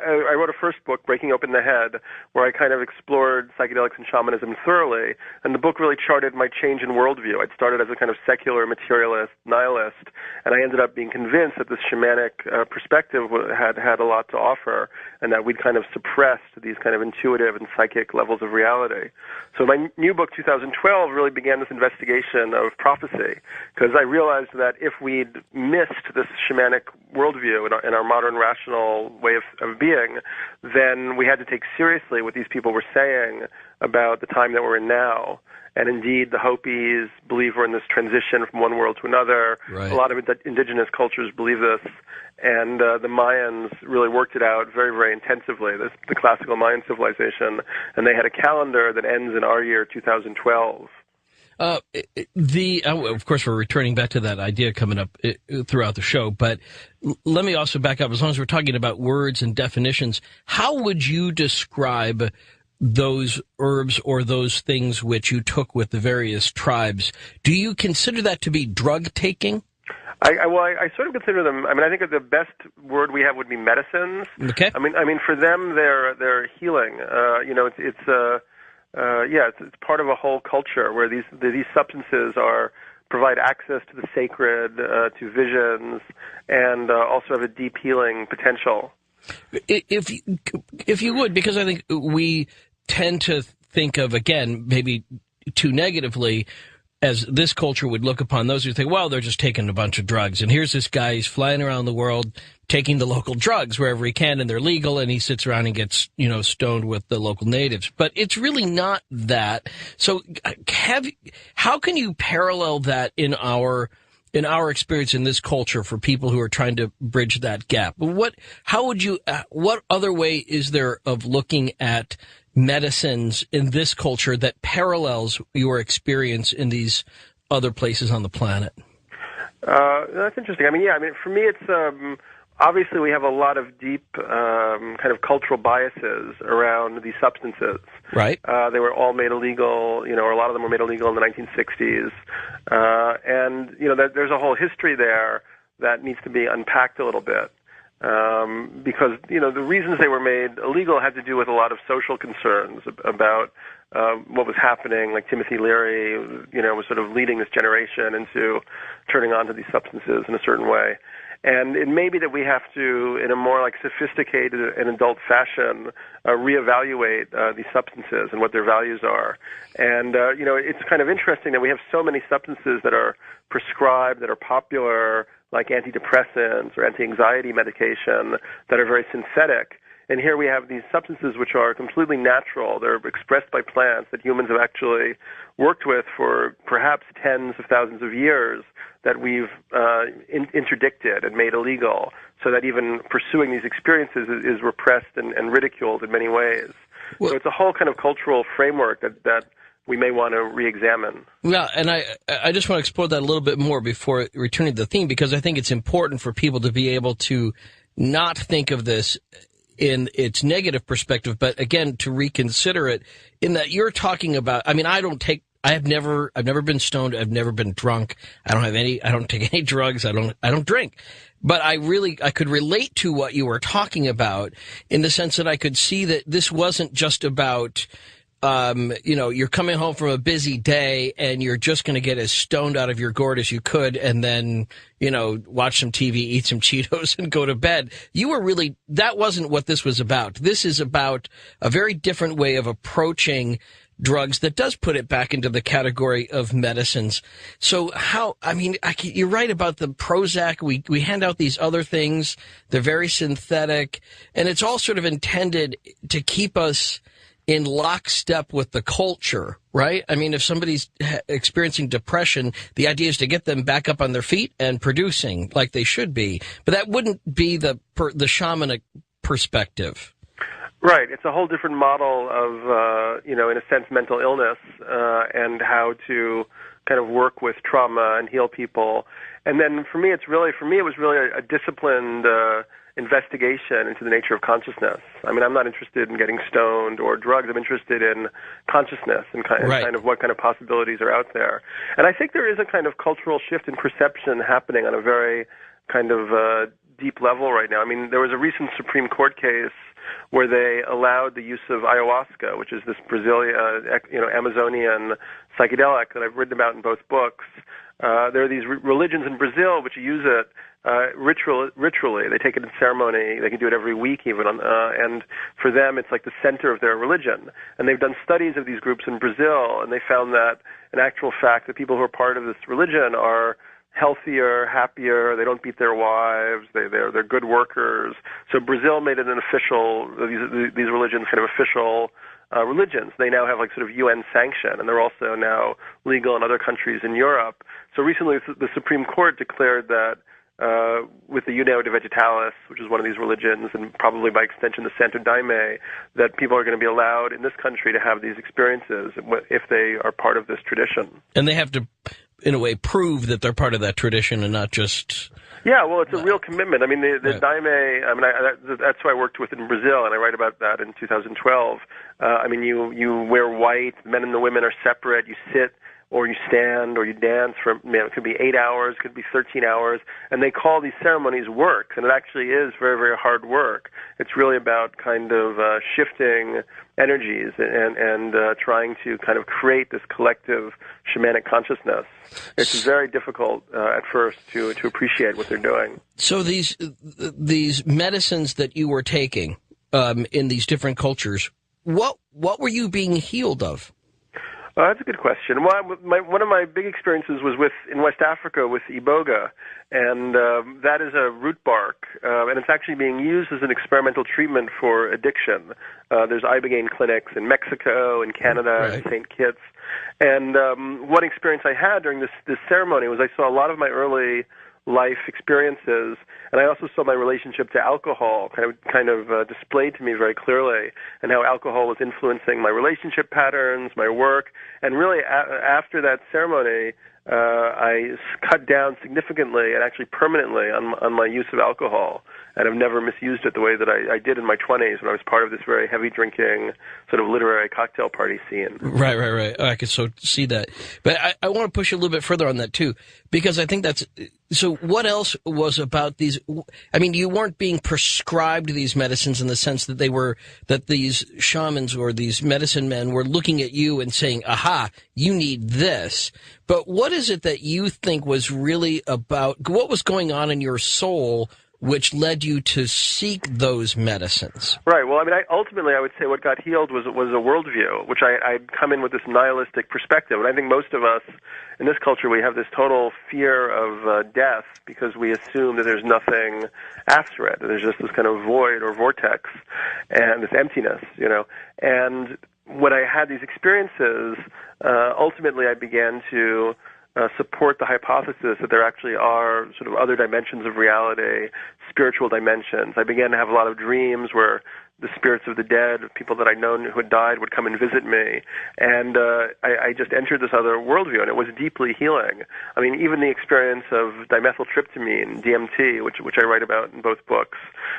I wrote a first book, Breaking Open the Head, where I kind of explored psychedelics and shamanism thoroughly, and the book really charted my change in worldview. I'd started as a kind of secular materialist, nihilist, and I ended up being convinced that this shamanic perspective had a lot to offer, and that we'd kind of suppressed these kind of intuitive and psychic levels of reality. So my new book, 2012, really began this investigation of prophecy, because I realized that if we'd missed this shamanic worldview in our modern rational way of being, then we had to take seriously what these people were saying about the time that we're in now. And indeed, the Hopis believe we're in this transition from one world to another. Right. A lot of indigenous cultures believe this. And the Mayans really worked it out very, very intensively, the classical Mayan civilization. And they had a calendar that ends in our year 2012. Of course, we're returning back to that idea coming up throughout the show, but let me also back up. As long as we're talking about words and definitions, how would you describe those herbs or those things which you took with the various tribes? Do you consider that to be drug taking? I sort of consider them. I mean, I think that the best word we have would be medicines. Okay. I mean, for them, they're healing. It's part of a whole culture where these substances provide access to the sacred, to visions, and also have a deep healing potential. If you would, because I think we tend to think of, again, maybe too negatively, as this culture would look upon those who think, well, they're just taking a bunch of drugs. And here's this guy, he's flying around the world taking the local drugs wherever he can, and they're legal, and he sits around and gets, stoned with the local natives. But it's really not that. So how can you parallel that in our experience in this culture for people who are trying to bridge that gap? What other way is there of looking at medicines in this culture that parallels your experience in these other places on the planet? That's interesting. For me, it's obviously we have a lot of deep kind of cultural biases around these substances. Right. They were all made illegal, or a lot of them were made illegal in the 1960s. And there's a whole history there that needs to be unpacked a little bit. Because, the reasons they were made illegal had to do with a lot of social concerns about what was happening. Like Timothy Leary, was sort of leading this generation into turning on to these substances in a certain way. And it may be that we have to, in a more sophisticated and adult fashion, reevaluate these substances and what their values are. And, it's kind of interesting that we have so many substances that are prescribed, that are popular, like antidepressants or anti-anxiety medication, that are very synthetic. And here we have these substances which are completely natural. They're expressed by plants that humans have actually worked with for perhaps tens of thousands of years, that we've interdicted and made illegal, so that even pursuing these experiences is repressed and ridiculed in many ways. Well, so it's a whole kind of cultural framework that we may want to re-examine. Yeah, and I just want to explore that a little bit more before returning to the theme, because I think it's important for people to be able to not think of this in its negative perspective, but again, to reconsider it in that you're talking about, I've never been stoned. I've never been drunk. I don't take any drugs. I don't drink. But I could relate to what you were talking about in the sense that I could see that this wasn't just about, you're coming home from a busy day and you're just going to get as stoned out of your gourd as you could and then, watch some TV, eat some Cheetos and go to bed. That wasn't what this was about. This is about a very different way of approaching drugs that does put it back into the category of medicines. So you're right about the Prozac. We hand out these other things. They're very synthetic, and it's all sort of intended to keep us in lockstep with the culture, right? If somebody's experiencing depression, the idea is to get them back up on their feet and producing like they should be. But that wouldn't be the shamanic perspective. Right. It's a whole different model of, in a sense, mental illness and how to kind of work with trauma and heal people. And then for me, it was really a disciplined investigation into the nature of consciousness. I mean, I'm not interested in getting stoned or drugs. I'm interested in consciousness and kind of what kind of possibilities are out there. And I think there is a kind of cultural shift in perception happening on a very kind of deep level right now. I mean, there was a recent Supreme Court case where they allowed the use of ayahuasca, which is this Brazilian, Amazonian psychedelic that I've written about in both books. There are these religions in Brazil which use it ritually. They take it in ceremony. They can do it every week even. And for them, it's like the center of their religion. And they've done studies of these groups in Brazil, and they found that, in actual fact, the people who are part of this religion are healthier, happier. They don't beat their wives. They're good workers. So Brazil made it an official, these religions kind of official religions. They now have like sort of UN sanction, and they're also now legal in other countries in Europe. So recently the Supreme Court declared that with the União de Vegetalis, which is one of these religions, and probably by extension the Santo Daime, that people are going to be allowed in this country to have these experiences if they are part of this tradition. And they have to, in a way, prove that they're part of that tradition and not just... Yeah, well, it's a real commitment. I mean, the Daime, that's who I worked with in Brazil, and I write about that in 2012. I mean, you wear white, the men and the women are separate, you sit or you stand or you dance for, it could be 8 hours, it could be 13 hours, and they call these ceremonies work, and it actually is very, very hard work. It's really about kind of shifting energies and trying to kind of create this collective shamanic consciousness. It's very difficult at first to appreciate what they're doing. So these medicines that you were taking in these different cultures, what were you being healed of? That's a good question. Well, one of my big experiences was in West Africa with iboga, and that is a root bark, and it's actually being used as an experimental treatment for addiction. There's ibogaine clinics in Mexico and Canada and St. Kitts. And one experience I had during this ceremony was I saw a lot of my early life experiences, and I also saw my relationship to alcohol kind of displayed to me very clearly, and how alcohol was influencing my relationship patterns, my work, and really after that ceremony, I cut down significantly and actually permanently on my use of alcohol, and I've never misused it the way that I did in my 20s when I was part of this very heavy drinking sort of literary cocktail party scene. Right. I can so see that. But I want to push a little bit further on that too, because I think that's, so what else was about these, I mean, you weren't being prescribed these medicines in the sense that that these shamans or these medicine men were looking at you and saying, aha, you need this. But what is it that you think was really about, what was going on in your soul which led you to seek those medicines? Right. Well, I mean, ultimately, I would say what got healed was a worldview, which I'd come in with this nihilistic perspective. And I think most of us in this culture, we have this total fear of death because we assume that there's nothing after it, that there's just this kind of void or vortex and this emptiness, And when I had these experiences, ultimately I began to support the hypothesis that there actually are sort of other dimensions of reality, spiritual dimensions. I began to have a lot of dreams where the spirits of the dead, people that I'd known who had died, would come and visit me. And I just entered this other worldview, and it was deeply healing. I mean, even the experience of dimethyltryptamine, DMT, which I write about in both books,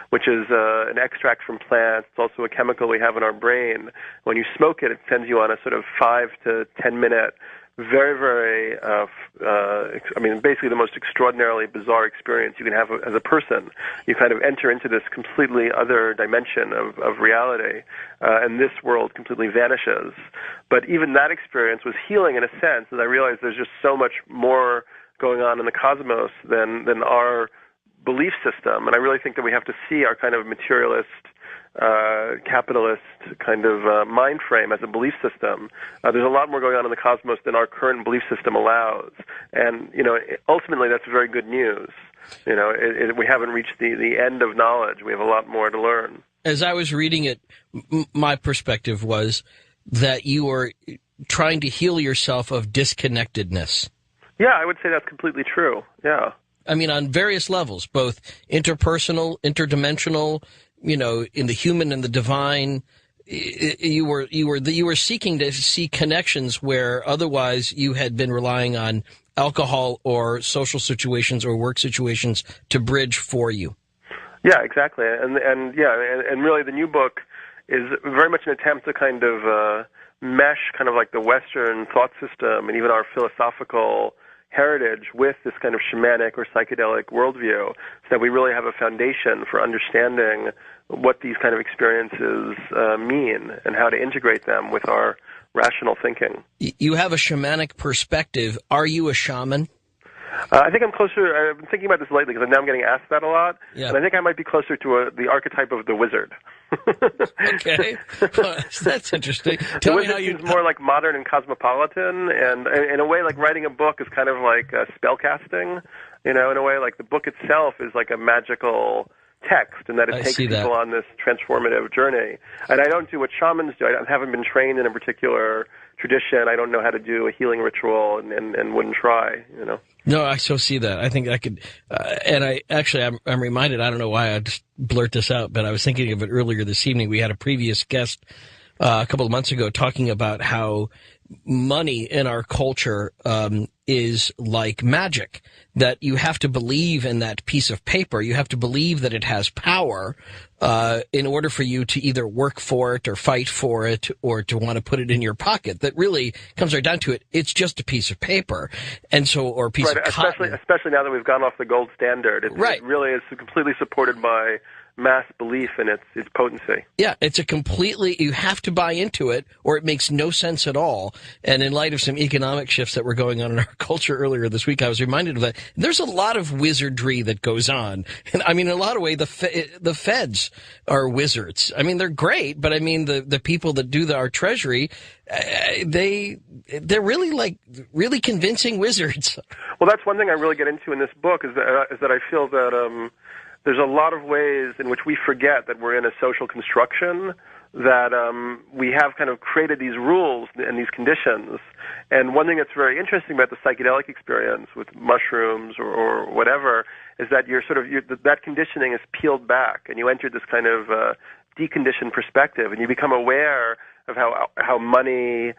which is an extract from plants. It's also a chemical we have in our brain. When you smoke it, it sends you on a sort of 5 to 10 minute very, very, basically the most extraordinarily bizarre experience you can have as a person. You kind of enter into this completely other dimension of reality, and this world completely vanishes. But even that experience was healing in a sense, and I realized there's just so much more going on in the cosmos than our belief system. And I really think that we have to see our kind of materialist, capitalist kind of mind frame as a belief system. There's a lot more going on in the cosmos than our current belief system allows. And, ultimately that's very good news. We haven't reached the end of knowledge. We have a lot more to learn. As I was reading it, my perspective was that you were trying to heal yourself of disconnectedness. Yeah, I would say that's completely true. Yeah. I mean, on various levels, both interpersonal, interdimensional, in the human and the divine. You were seeking to see connections where otherwise you had been relying on alcohol or social situations or work situations to bridge for you. Yeah, exactly. And really the new book is very much an attempt to kind of mesh kind of like the Western thought system and even our philosophical heritage with this kind of shamanic or psychedelic worldview, so that we really have a foundation for understanding what these kind of experiences mean and how to integrate them with our rational thinking. You have a shamanic perspective. Are you a shaman? I think I'm closer. I've been thinking about this lately because now I'm getting asked that a lot, and I think I might be closer to the archetype of the wizard. Okay, well, that's interesting. Tell me how you. Seems more like modern and cosmopolitan, and in a way, like writing a book is kind of like spellcasting. In a way, like the book itself is like a magical text, and that it takes people on this transformative journey. And I don't do what shamans do. I haven't been trained in a particular tradition. I don't know how to do a healing ritual, and wouldn't try. No, I so see that. I think I could, and I'm reminded. I don't know why I just blurt this out, but I was thinking of it earlier this evening. We had a previous guest a couple of months ago talking about how money in our culture is like magic, that you have to believe in that piece of paper. You have to believe that it has power in order for you to either work for it or fight for it or to want to put it in your pocket. That really comes right down to it. It's just a piece of paper, and so or a piece of cotton. Especially now that we've gone off the gold standard. It really is completely supported by mass belief in its potency. Yeah, it's you have to buy into it or it makes no sense at all. And in light of some economic shifts that were going on in our culture earlier this week, I was reminded of that. There's a lot of wizardry that goes on. And I mean, in a lot of ways, the feds are wizards. I mean, they're great, but I mean, the people that do our treasury, they're really convincing wizards. Well, that's one thing I really get into in this book is that I feel that, there's a lot of ways in which we forget that we're in a social construction, that we have kind of created these rules and these conditions. And one thing that's very interesting about the psychedelic experience with mushrooms or whatever is that that conditioning is peeled back, and you enter this kind of deconditioned perspective, and you become aware of how money,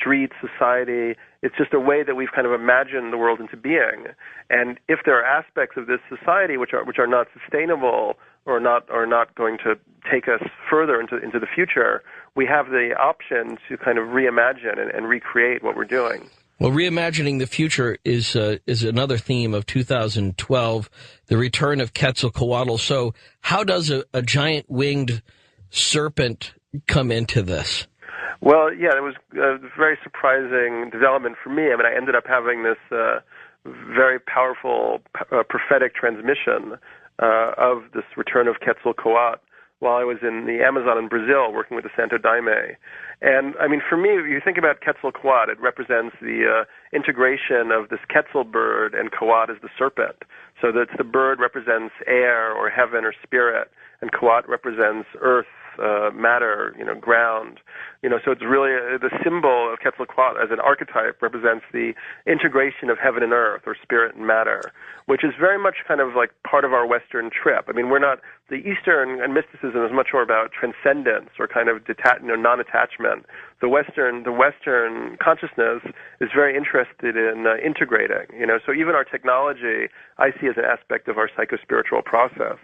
streets, society, it's just a way that we've kind of imagined the world into being. And if there are aspects of this society which are not sustainable or not going to take us further into the future, we have the option to kind of reimagine and recreate what we're doing. Well, reimagining the future is another theme of 2012, the return of Quetzalcoatl. So how does a giant winged serpent come into this? Well, yeah, it was a very surprising development for me. I mean, I ended up having this very powerful prophetic transmission of this return of Quetzalcoatl while I was in the Amazon in Brazil working with the Santo Daime. And, I mean, for me, if you think about Quetzalcoatl, it represents the integration of this Quetzal bird, and Coatl is the serpent. So that the bird represents air or heaven or spirit, and Coatl represents earth, matter, ground. So it's really the symbol of Quetzalcoatl as an archetype represents the integration of heaven and earth, or spirit and matter, which is very much kind of like part of our Western trip. I mean, the Eastern and mysticism is much more about transcendence or kind of non-attachment. The Western consciousness is very interested in integrating. So even our technology, I see as an aspect of our psychospiritual process.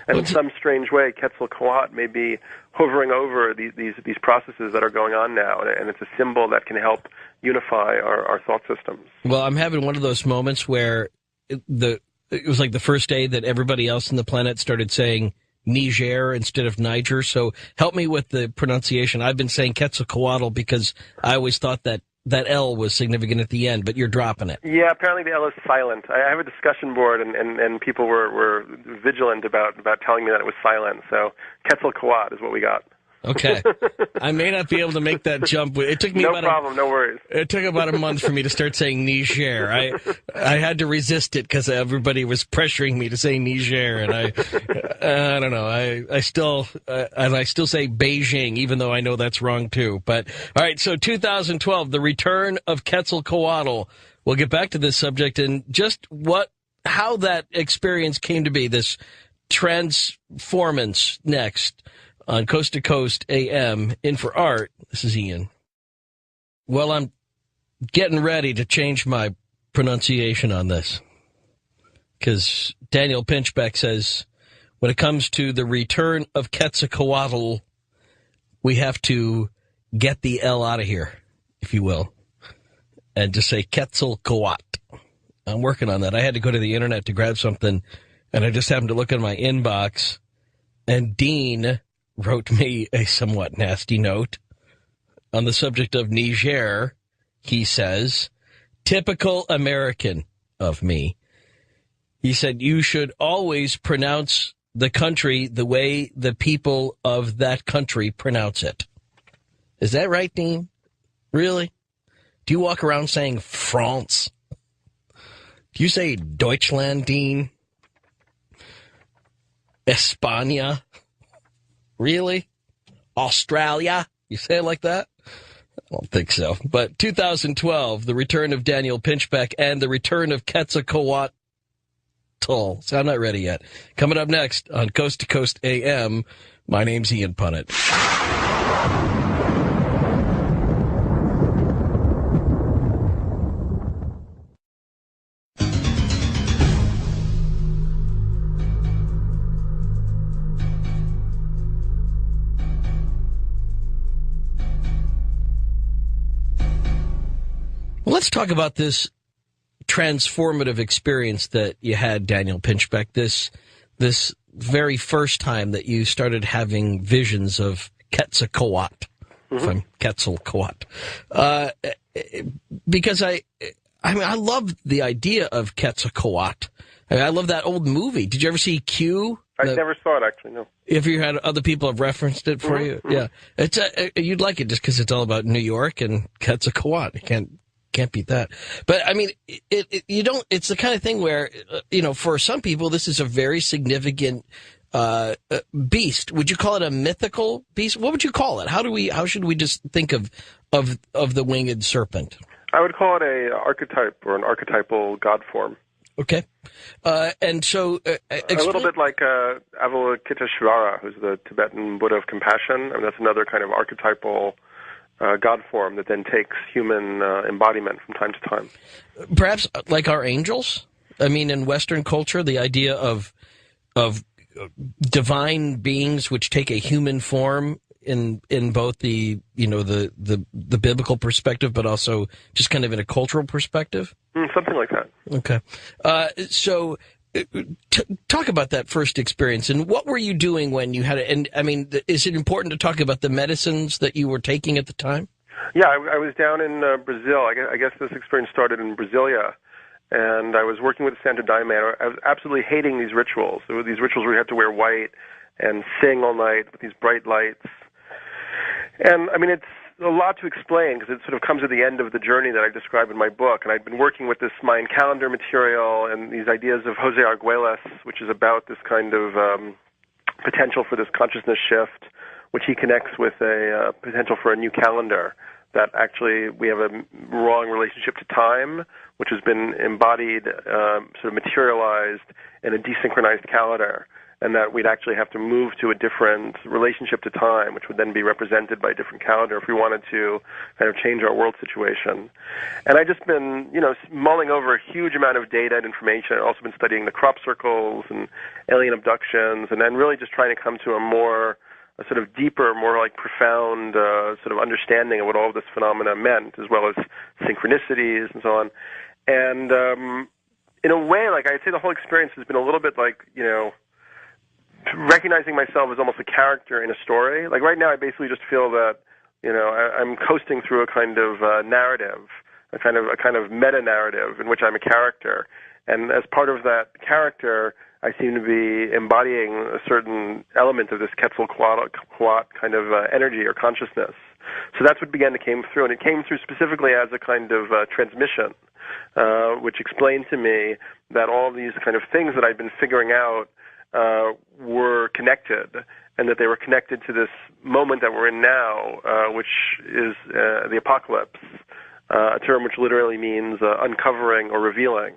And in some strange way, Quetzalcoatl may be hovering over these processes that are going on now, and it's a symbol that can help unify our thought systems. Well, I'm having one of those moments where it was like the first day that everybody else on the planet started saying Niger instead of Niger. So help me with the pronunciation. I've been saying Quetzalcoatl because I always thought that L was significant at the end, but you're dropping it. Yeah, apparently the L is silent. I have a discussion board, and people were vigilant about telling me that it was silent. So Quetzalcoatl is what we got. Okay. I may not be able to make that jump. It took me no worries. It took about a month for me to start saying Niger. I had to resist it because everybody was pressuring me to say Niger, and I don't know. I still say Beijing, even though I know that's wrong too. But all right, so 2012, the return of Quetzalcoatl. We'll get back to this subject and just how that experience came to be. This Transformance next on Coast to Coast AM. In for Art, this is Ian. Well, I'm getting ready to change my pronunciation on this, because Daniel Pinchbeck says when it comes to the return of Quetzalcoatl, we have to get the L out of here, if you will, and just say Quetzalcoatl. I'm working on that. I had to go to the internet to grab something, and I just happened to look in my inbox, and Dean wrote me a somewhat nasty note on the subject of Niger. He says, typical American of me. He said, you should always pronounce the country the way the people of that country pronounce it. Is that right, Dean? Really? Do you walk around saying France? Do you say Deutschland, Dean? España? Really? Australia? You say it like that? I don't think so. But 2012, the return of Daniel Pinchbeck and the return of Quetzalcoatl. So I'm not ready yet. Coming up next on Coast to Coast AM, my name's Ian Punnett. Let's talk about this transformative experience that you had, Daniel Pinchbeck, this very first time that you started having visions of Quetzalcoatl, from Quetzalcoatl. Because I love the idea of Quetzalcoatl. I love that old movie. Did you ever see Q? I never saw it, actually, no. If you had other people have referenced it for you, yeah. It's you'd like it just because it's all about New York and Quetzalcoatl. You can't beat that. But I mean, you don't. It's the kind of thing where for some people, this is a very significant beast. Would you call it a mythical beast? What would you call it? How should we just think of the winged serpent? I would call it a archetype or an archetypal god form. Okay, and so a little bit like Avalokiteshvara, who's the Tibetan Buddha of compassion. I mean, that's another kind of archetypal God form that then takes human embodiment from time to time. Perhaps like our angels. I mean, in Western culture, the idea of divine beings which take a human form in both the biblical perspective, but also just kind of in a cultural perspective. Something like that. Okay, so. Talk about that first experience, and what were you doing when you had it? And I mean, is it important to talk about the medicines that you were taking at the time? Yeah, I was down in Brazil. I guess this experience started in Brasilia, and I was working with Santo Daime. I was absolutely hating these rituals. There were these rituals where you had to wear white and sing all night with these bright lights. And I mean, it's a lot to explain because it sort of comes at the end of the journey that I describe in my book. And I'd been working with this Mayan calendar material and these ideas of Jose Arguelles, which is about this kind of potential for this consciousness shift, which he connects with a potential for a new calendar, that actually we have a wrong relationship to time, which has been embodied, sort of materialized in a desynchronized calendar, and that we'd actually have to move to a different relationship to time, which would then be represented by a different calendar if we wanted to kind of change our world situation. And I've just been, mulling over a huge amount of data and information. I've also been studying the crop circles and alien abductions, and then really just trying to come to a sort of deeper, more like profound sort of understanding of what all of this phenomena meant, as well as synchronicities and so on. And in a way, like I'd say the whole experience has been a little bit like, recognizing myself as almost a character in a story. Like right now, I basically just feel that, I'm coasting through a kind of narrative, a kind of meta-narrative in which I'm a character. And as part of that character, I seem to be embodying a certain element of this Quetzalcoatl kind of energy or consciousness. So that's what began to came through, and it came through specifically as a kind of transmission, which explained to me that all these kind of things that I'd been figuring out were connected, and that they were connected to this moment that we're in now, which is the apocalypse, a term which literally means uncovering or revealing.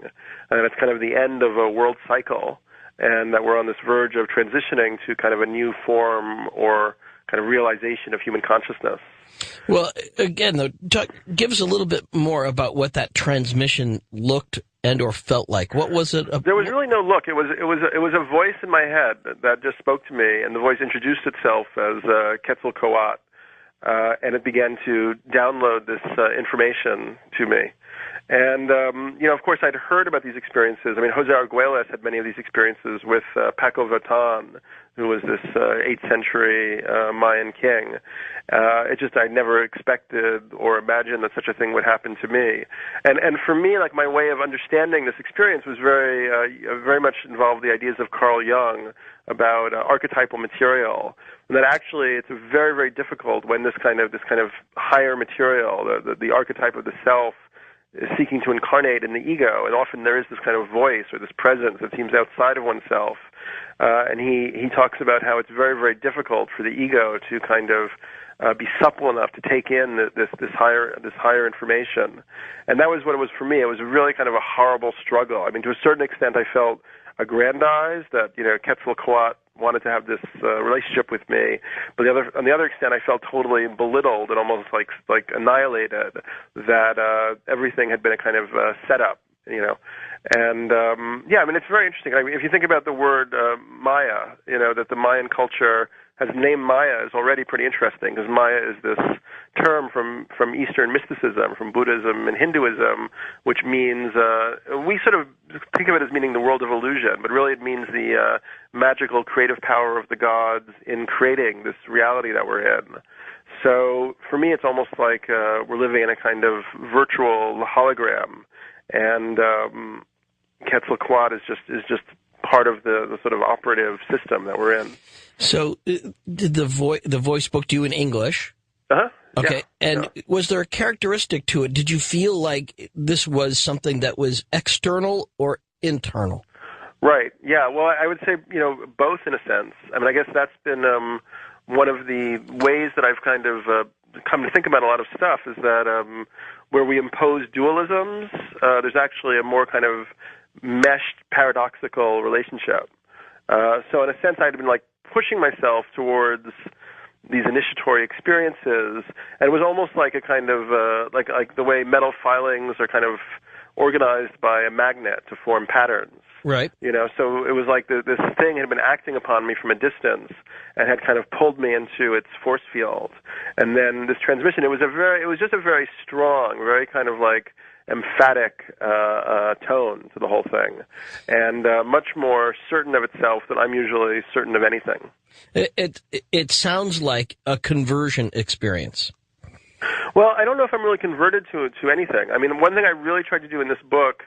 And it's kind of the end of a world cycle. and that we're on this verge of transitioning to kind of a new form or kind of realization of human consciousness. Well, again, though, give us a little bit more about what that transmission looked and or felt like. What was it? There was really no look. It was a voice in my head that just spoke to me, and the voice introduced itself as Quetzalcoatl, and it began to download this information to me. And, of course, I'd heard about these experiences. I mean, Jose Arguelles had many of these experiences with Paco Votan, who was this 8th century Mayan king. I never expected or imagined that such a thing would happen to me. And for me, like, my way of understanding this experience was very much involved the ideas of Carl Jung about archetypal material. And that actually it's very, very difficult when this kind of higher material, the archetype of the self, is seeking to incarnate in the ego, and often there is this kind of voice or this presence that seems outside of oneself. And he talks about how it's very, very difficult for the ego to kind of be supple enough to take in this higher information. And that was what it was for me. It was really kind of a horrible struggle. I mean, to a certain extent, I felt aggrandized that Quetzalcoatl wanted to have this relationship with me, but on the other extent, I felt totally belittled and almost like annihilated. That everything had been a kind of setup, And I mean, it's very interesting. I mean, if you think about the word Maya, that the Mayan culture has named Maya is already pretty interesting, because Maya is this term from Eastern mysticism, from Buddhism and Hinduism, which means, we sort of think of it as meaning the world of illusion, but really it means the magical creative power of the gods in creating this reality that we're in. So for me, it's almost like we're living in a kind of virtual hologram, and Quetzalcoatl is just part of the sort of operative system that we're in. So, did the voice spoke to you in English? Uh-huh. Okay. Yeah. And was there a characteristic to it? Did you feel like this was something that was external or internal? Right. Yeah. Well, I would say, both in a sense. I mean, I guess that's been one of the ways that I've kind of come to think about a lot of stuff is that where we impose dualisms, there's actually a more kind of meshed, paradoxical relationship. So in a sense, I'd been like pushing myself towards these initiatory experiences, and it was almost like a kind of like the way metal filings are kind of organized by a magnet to form patterns. Right. So it was like this thing had been acting upon me from a distance and had kind of pulled me into its force field. And then this transmission, it was just a very strong, very kind of like emphatic tone to the whole thing, and much more certain of itself than I'm usually certain of anything. It sounds like a conversion experience. Well, I don't know if I'm really converted to anything. I mean, one thing I really tried to do in this book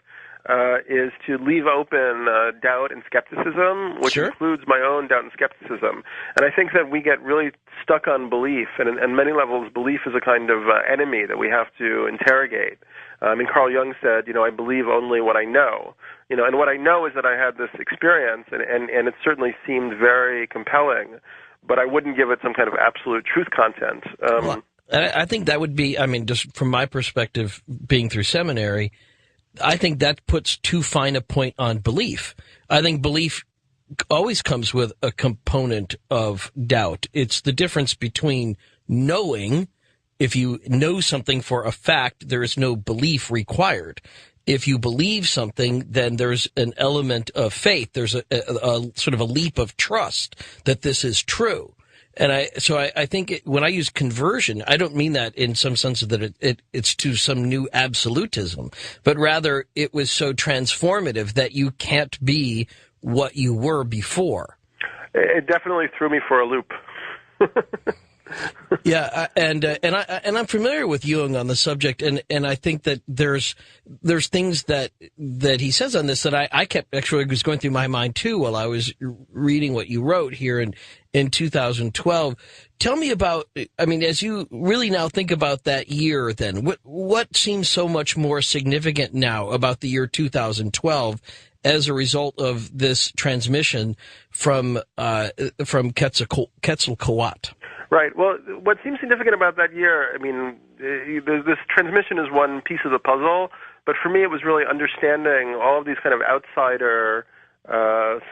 is to leave open doubt and skepticism, which includes my own doubt and skepticism. And I think that we get really stuck on belief, and on many levels, belief is a kind of enemy that we have to interrogate. I mean, Carl Jung said, I believe only what I know. And what I know is that I had this experience, and it certainly seemed very compelling, but I wouldn't give it some kind of absolute truth content. Well, I think that would be, I mean, just from my perspective, being through seminary, I think that puts too fine a point on belief. I think belief always comes with a component of doubt. It's the difference between knowing. If you know something for a fact, there is no belief required. If you believe something, then there's an element of faith. There's a sort of a leap of trust that this is true. And I think when I use conversion, I don't mean that in some sense that it's to some new absolutism, but rather it was so transformative that you can't be what you were before. It definitely threw me for a loop. Yeah, and I'm familiar with Jung on the subject, and I think that there's things that he says on this that I kept actually was going through my mind too while I was reading what you wrote here in 2012. Tell me about, I mean, as you really now think about that year, then what seems so much more significant now about the year 2012 as a result of this transmission from Quetzalcoatl? Right. Well, what seems significant about that year, I mean, this transmission is one piece of the puzzle, but for me it was really understanding all of these kind of outsider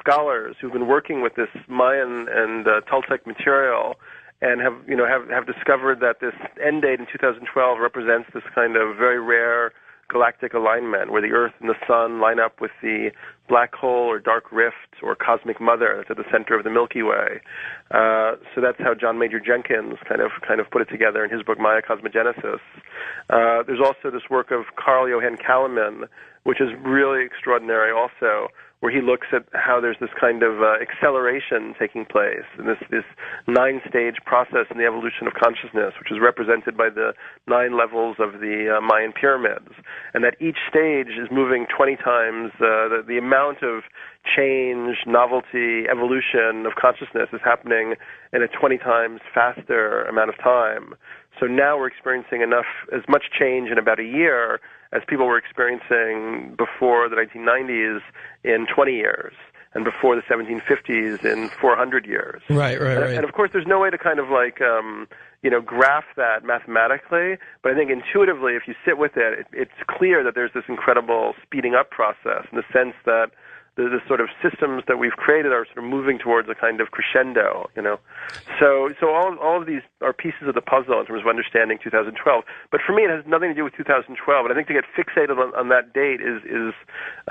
scholars who've been working with this Mayan and Toltec material, and have discovered that this end date in 2012 represents this kind of very rare galactic alignment where the Earth and the Sun line up with the black hole or dark rift or cosmic mother that's at the center of the Milky Way. So that's how John Major Jenkins kind of put it together in his book Maya Cosmogenesis. There's also this work of Carl Johan Kalaman, which is really extraordinary also, where he looks at how there's this kind of acceleration taking place, and this 9-stage process in the evolution of consciousness, which is represented by the 9 levels of the Mayan pyramids, and that each stage is moving 20 times the amount of change, novelty, evolution of consciousness is happening in a 20 times faster amount of time. So now we're experiencing as much change in about a year as people were experiencing before the 1990s in 20 years, and before the 1750s in 400 years. Right. And of course, there's no way to kind of graph that mathematically, but I think intuitively, if you sit with it, it's clear that there's this incredible speeding up process in the sense that the sort of systems that we've created are sort of moving towards a kind of crescendo, So all of these are pieces of the puzzle in terms of understanding 2012. But for me, it has nothing to do with 2012. And I think to get fixated on that date is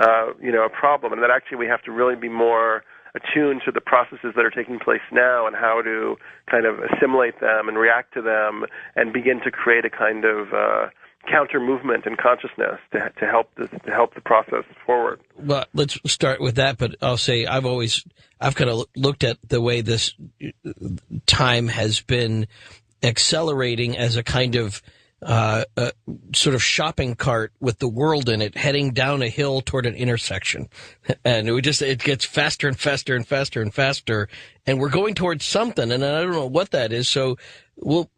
a problem. And that actually we have to really be more attuned to the processes that are taking place now and how to kind of assimilate them and react to them and begin to create a kind of counter movement in consciousness to help the process forward. Well, let's start with that, but I'll say I've kind of looked at the way this time has been accelerating as a kind of sort of shopping cart with the world in it heading down a hill toward an intersection, and it gets faster and faster and faster and faster, and we're going towards something, and I don't know what that is. So, well,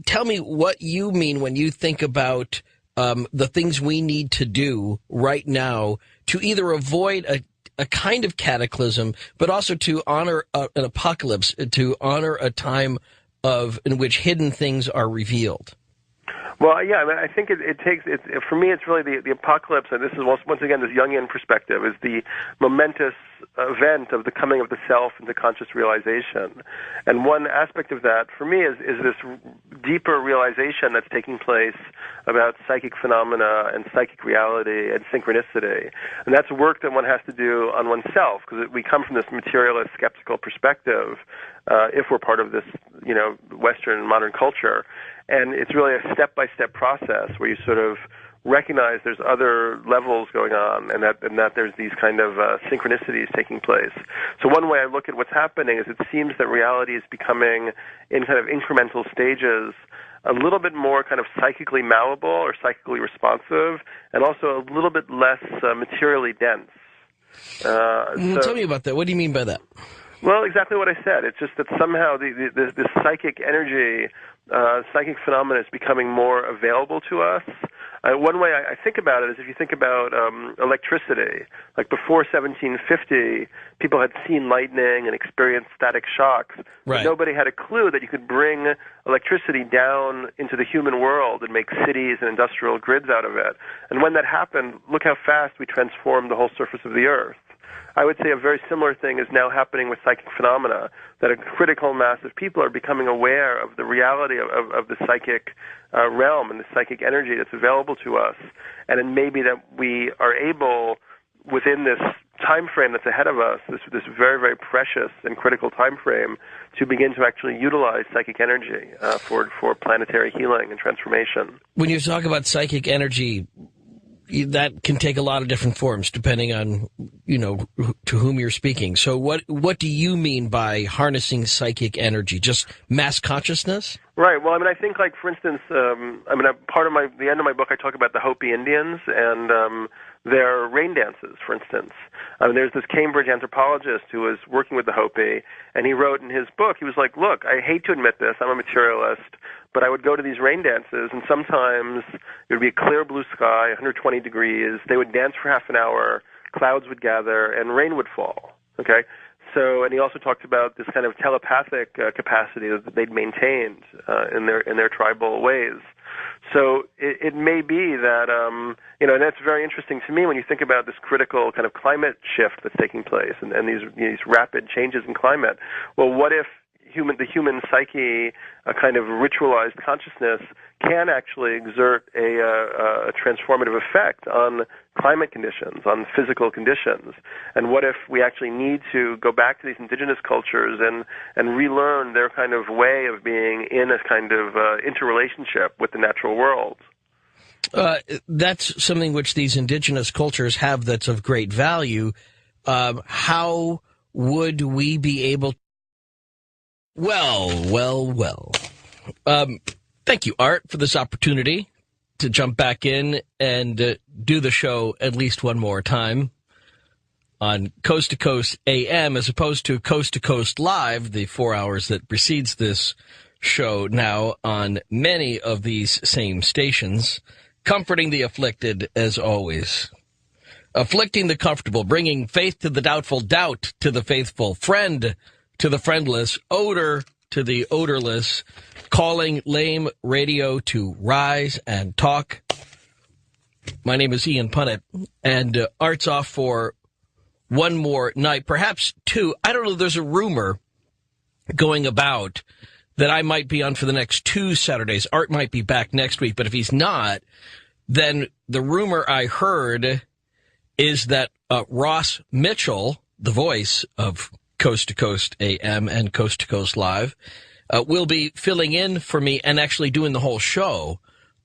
tell me what you mean when you think about the things we need to do right now to either avoid a kind of cataclysm, but also to honor an apocalypse, to honor a time in which hidden things are revealed. Well, yeah, I mean, I think for me, it's really the apocalypse, and this is once again this Jungian perspective, is the momentous event of the coming of the self into conscious realization. And one aspect of that, for me, is this deeper realization that's taking place about psychic phenomena and psychic reality and synchronicity. And that's work that one has to do on oneself, because we come from this materialist, skeptical perspective, if we're part of this, Western modern culture. And it's really a step-by-step process where you sort of recognize there's other levels going on and that there's these kind of synchronicities taking place. So one way I look at what's happening is it seems that reality is becoming, in kind of incremental stages, a little bit more kind of psychically malleable or psychically responsive, and also a little bit less materially dense. Tell me about that. What do you mean by that? Well, exactly what I said. It's just that somehow this psychic energy, psychic phenomena is becoming more available to us. One way I think about it is if you think about electricity. Like before 1750, people had seen lightning and experienced static shocks. Right. But nobody had a clue that you could bring electricity down into the human world and make cities and industrial grids out of it. And when that happened, look how fast we transformed the whole surface of the Earth. I would say a very similar thing is now happening with psychic phenomena, that a critical mass of people are becoming aware of the reality of the psychic realm and the psychic energy that's available to us. And then maybe that we are able, within this time frame that's ahead of us, this very, very precious and critical time frame, to begin to actually utilize psychic energy for planetary healing and transformation. When you talk about psychic energy, that can take a lot of different forms depending on, to whom you're speaking. So what do you mean by harnessing psychic energy? Just mass consciousness? Right. Well, I think, for instance, part of the end of my book, I talk about the Hopi Indians and their rain dances, for instance. There's this Cambridge anthropologist who was working with the Hopi, and he wrote in his book, he was like, look, I hate to admit this, I'm a materialist, but I would go to these rain dances, and sometimes it would be a clear blue sky, 120 degrees. They would dance for half an hour, clouds would gather, and rain would fall. Okay? So, and he also talked about this kind of telepathic capacity that they'd maintained in their tribal ways. So it may be that, and that's very interesting to me when you think about this critical kind of climate shift that's taking place and these rapid changes in climate. Well, what if the human psyche, a kind of ritualized consciousness, can actually exert a transformative effect on climate conditions, on physical conditions? And what if we actually need to go back to these indigenous cultures and relearn their kind of way of being in a kind of interrelationship with the natural world? That's something which these indigenous cultures have that's of great value. How would we be able to? Well. Thank you, Art, for this opportunity to jump back in and do the show at least one more time on Coast to Coast AM as opposed to Coast Live, the 4 hours that precedes this show now on many of these same stations, comforting the afflicted as always. Afflicting the comfortable, bringing faith to the doubtful, doubt to the faithful, friend to the friendless, odor to the odorless, calling lame radio to rise and talk. My name is Ian Punnett, and Art's off for one more night, perhaps two. I don't know, there's a rumor going about that I might be on for the next 2 Saturdays. Art might be back next week, but if he's not, then the rumor I heard is that Ross Mitchell, the voice of Coast to Coast AM and Coast to Coast Live, will be filling in for me and actually doing the whole show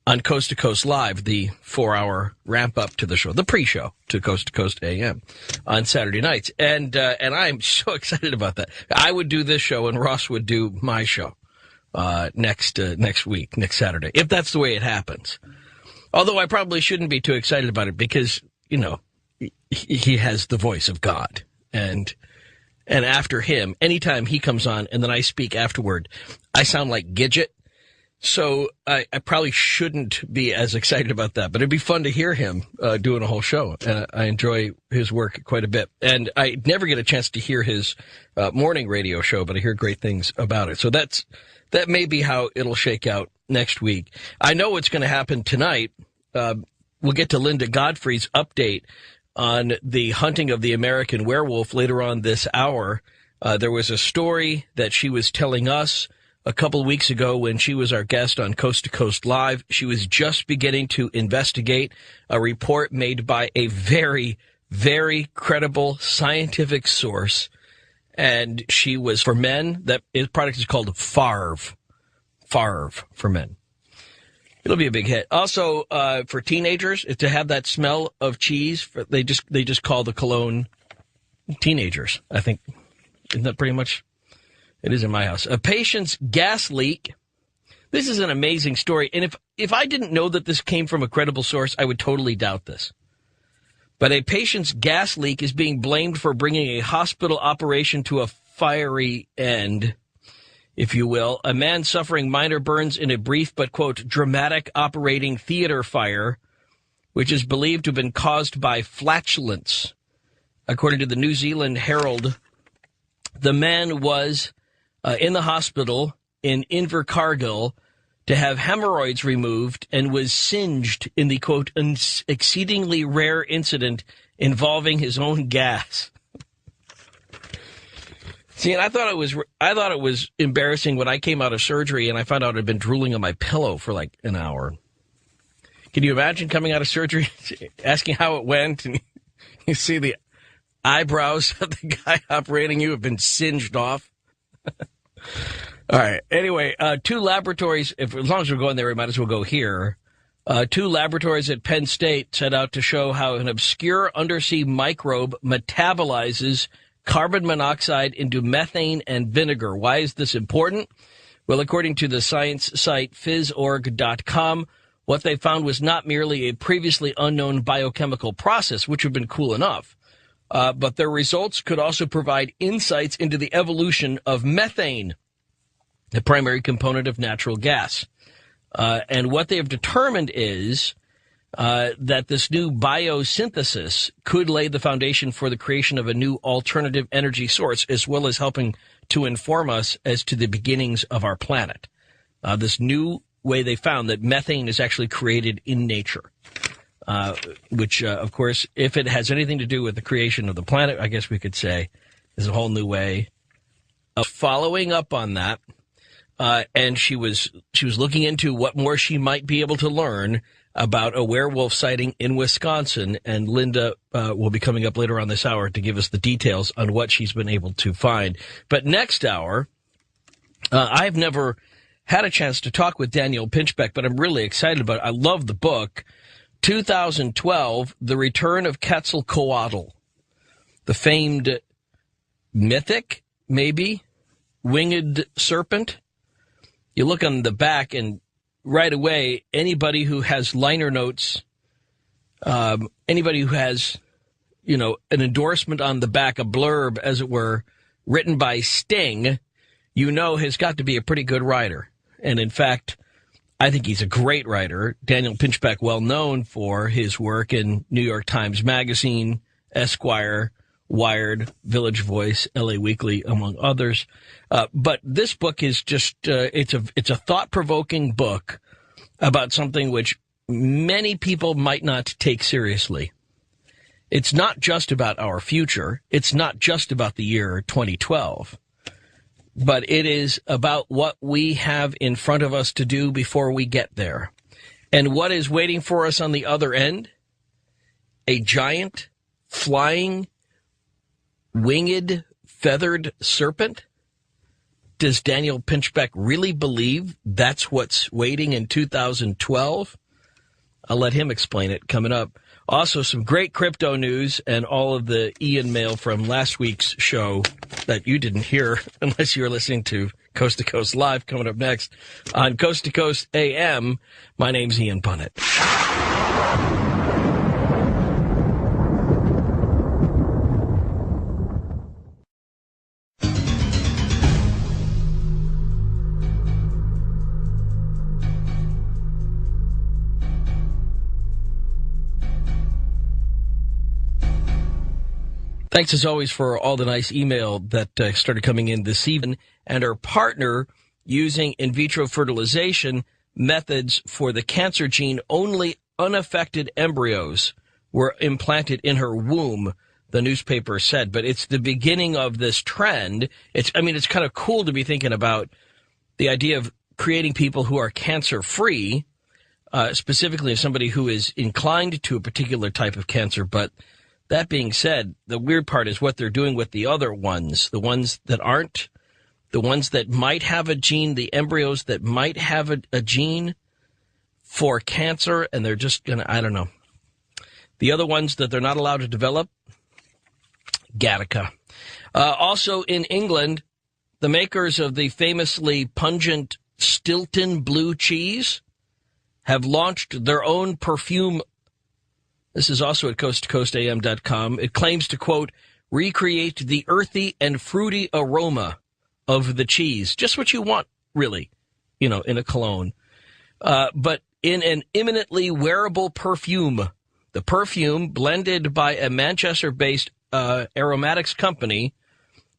on Coast to Coast Live, the 4-hour ramp up to the show, the pre-show to Coast AM on Saturday nights. And I'm so excited about that. I would do this show and Ross would do my show next week, next Saturday, if that's the way it happens. Although I probably shouldn't be too excited about it because, he has the voice of God. And after him, anytime he comes on and then I speak afterward, I sound like Gidget. So I probably shouldn't be as excited about that. But it'd be fun to hear him doing a whole show. I enjoy his work quite a bit. And I never get a chance to hear his morning radio show, but I hear great things about it. So that may be how it'll shake out next week. I know what's going to happen tonight. We'll get to Linda Godfrey's update on the hunting of the American werewolf later on this hour. There was a story that she was telling us a couple of weeks ago when she was our guest on Coast to Coast Live. She was just beginning to investigate a report made by a very, very credible scientific source. And she was for men. That product is called Farv. Farv for men. It'll be a big hit. Also, for teenagers, to have that smell of cheese, they just call the cologne teenagers, I think. Isn't that pretty much? It is in my house. A patient's gas leak. This is an amazing story. And if I didn't know that this came from a credible source, I would totally doubt this. But a patient's gas leak is being blamed for bringing a hospital operation to a fiery end, if you will. A man suffering minor burns in a brief but, quote, dramatic operating theater fire, which is believed to have been caused by flatulence. According to the New Zealand Herald, the man was in the hospital in Invercargill to have hemorrhoids removed and was singed in the, quote, exceedingly rare incident involving his own gas. See, and I thought it was embarrassing when I came out of surgery and I found out I'd been drooling on my pillow for like an hour. Can you imagine coming out of surgery, asking how it went, and you see the eyebrows of the guy operating you have been singed off? All right. Anyway, 2 laboratories, as long as we're going there, we might as well go here. 2 laboratories at Penn State set out to show how an obscure undersea microbe metabolizes carbon monoxide into methane and vinegar. Why is this important? Well, according to the science site physorg.com, what they found was not merely a previously unknown biochemical process, which would have been cool enough, but their results could also provide insights into the evolution of methane, the primary component of natural gas. And what they have determined is that this new biosynthesis could lay the foundation for the creation of a new alternative energy source, as well as helping to inform us as to the beginnings of our planet. This new way they found that methane is actually created in nature, which, of course, if it has anything to do with the creation of the planet, I guess we could say is a whole new way of following up on that. And she was looking into what more she might be able to learn about a werewolf sighting in Wisconsin, and Linda will be coming up later on this hour to give us the details on what she's been able to find. But next hour, I've never had a chance to talk with Daniel Pinchbeck, but I'm really excited about it. I love the book, 2012, The Return of Quetzalcoatl, the famed mythic, maybe, winged serpent. You look on the back, and right away, anybody who has liner notes, anybody who has, an endorsement on the back, a blurb, as it were, written by Sting, has got to be a pretty good writer. And in fact, I think he's a great writer. Daniel Pinchbeck, well known for his work in New York Times Magazine, Esquire, Wired, Village Voice, LA Weekly, among others. But this book is just, it's a thought-provoking book about something which many people might not take seriously. It's not just about our future. It's not just about the year 2012. But it is about what we have in front of us to do before we get there. And what is waiting for us on the other end? A giant, flying, winged, feathered serpent? Does Daniel Pinchbeck really believe that's what's waiting in 2012? I'll let him explain it coming up. Also, some great crypto news and all of the Ian mail from last week's show that you didn't hear unless you were listening to Coast to Coast Live coming up next on Coast to Coast AM. My name's Ian Punnett. Thanks, as always, for all the nice email that started coming in this evening, and our partner using in vitro fertilization methods for the cancer gene. Only unaffected embryos were implanted in her womb, the newspaper said. But it's the beginning of this trend. It's kind of cool to be thinking about the idea of creating people who are cancer-free, specifically as somebody who is inclined to a particular type of cancer. But that being said, the weird part is what they're doing with the other ones, the ones that aren't, the ones that might have a gene, the embryos that might have a gene for cancer, and they're just going to, I don't know. The other ones that they're not allowed to develop, Gattaca. Also in England, the makers of the famously pungent Stilton blue cheese have launched their own perfume. This is also at coasttocoastam.com. It claims to, quote, recreate the earthy and fruity aroma of the cheese. Just what you want, really, in a cologne. But in an imminently wearable perfume. The perfume, blended by a Manchester-based aromatics company,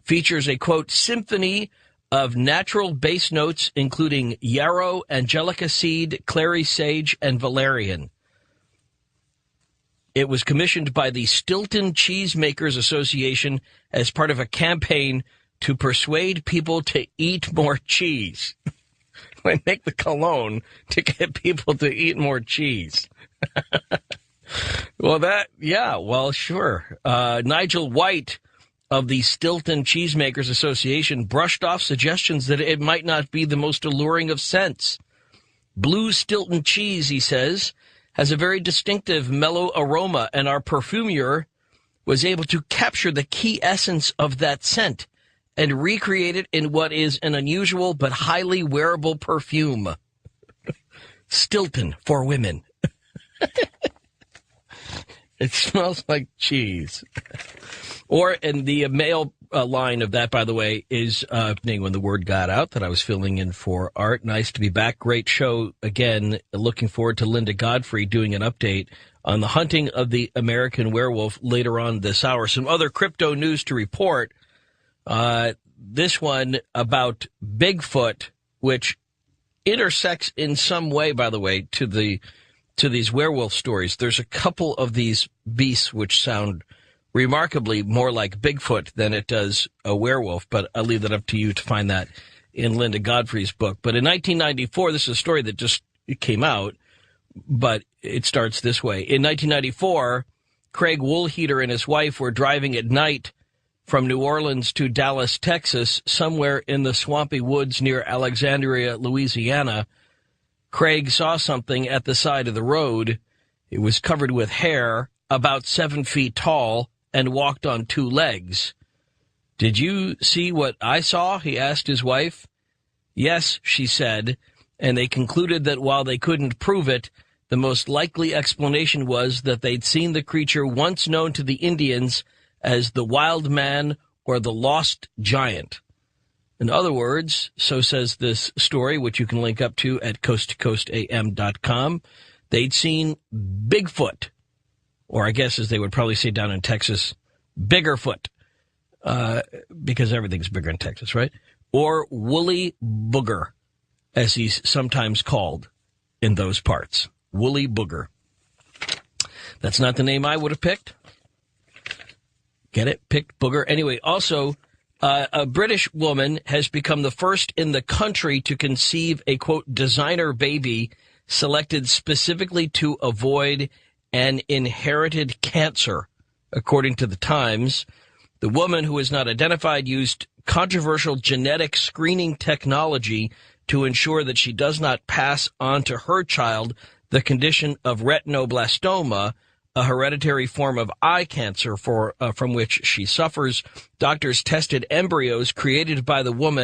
features a, quote, symphony of natural base notes, including yarrow, angelica seed, clary sage, and valerian. It was commissioned by the Stilton Cheesemakers Association as part of a campaign to persuade people to eat more cheese. They make the cologne to get people to eat more cheese. Well, sure. Nigel White of the Stilton Cheesemakers Association brushed off suggestions that it might not be the most alluring of scents. Blue Stilton cheese, he says, has a very distinctive mellow aroma, and our perfumer was able to capture the key essence of that scent and recreate it in what is an unusual but highly wearable perfume. Stilton for women. It smells like cheese. Or in the male line of that, by the way, is when the word got out that I was filling in for Art. Nice to be back. Great show again. Looking forward to Linda Godfrey doing an update on the hunting of the American werewolf later on this hour. Some other crypto news to report. This one about Bigfoot, which intersects in some way, by the way, to these werewolf stories. There's a couple of these beasts which sound remarkably more like Bigfoot than it does a werewolf, but I'll leave that up to you to find that in Linda Godfrey's book. But in 1994, this is a story that just came out, but it starts this way. In 1994, Craig Woolheater and his wife were driving at night from New Orleans to Dallas, Texas, somewhere in the swampy woods near Alexandria, Louisiana. Craig saw something at the side of the road. It was covered with hair, about 7 feet tall, and walked on 2 legs. "Did you see what I saw?" he asked his wife. "Yes," she said, and they concluded that while they couldn't prove it, the most likely explanation was that they'd seen the creature once known to the Indians as the Wild Man or the Lost Giant. In other words, so says this story, which you can link up to at coasttocoastam.com, they'd seen Bigfoot, or I guess as they would probably say down in Texas, Biggerfoot, because everything's bigger in Texas, right? Or Woolly Booger, as he's sometimes called in those parts. Woolly Booger. That's not the name I would have picked. Get it? Picked Booger. Anyway, also, a British woman has become the first in the country to conceive a, quote, designer baby selected specifically to avoid an inherited cancer, according to the Times. The woman, who is not identified, used controversial genetic screening technology to ensure that she does not pass on to her child the condition of retinoblastoma, a hereditary form of eye cancer from which she suffers. Doctors tested embryos created by the woman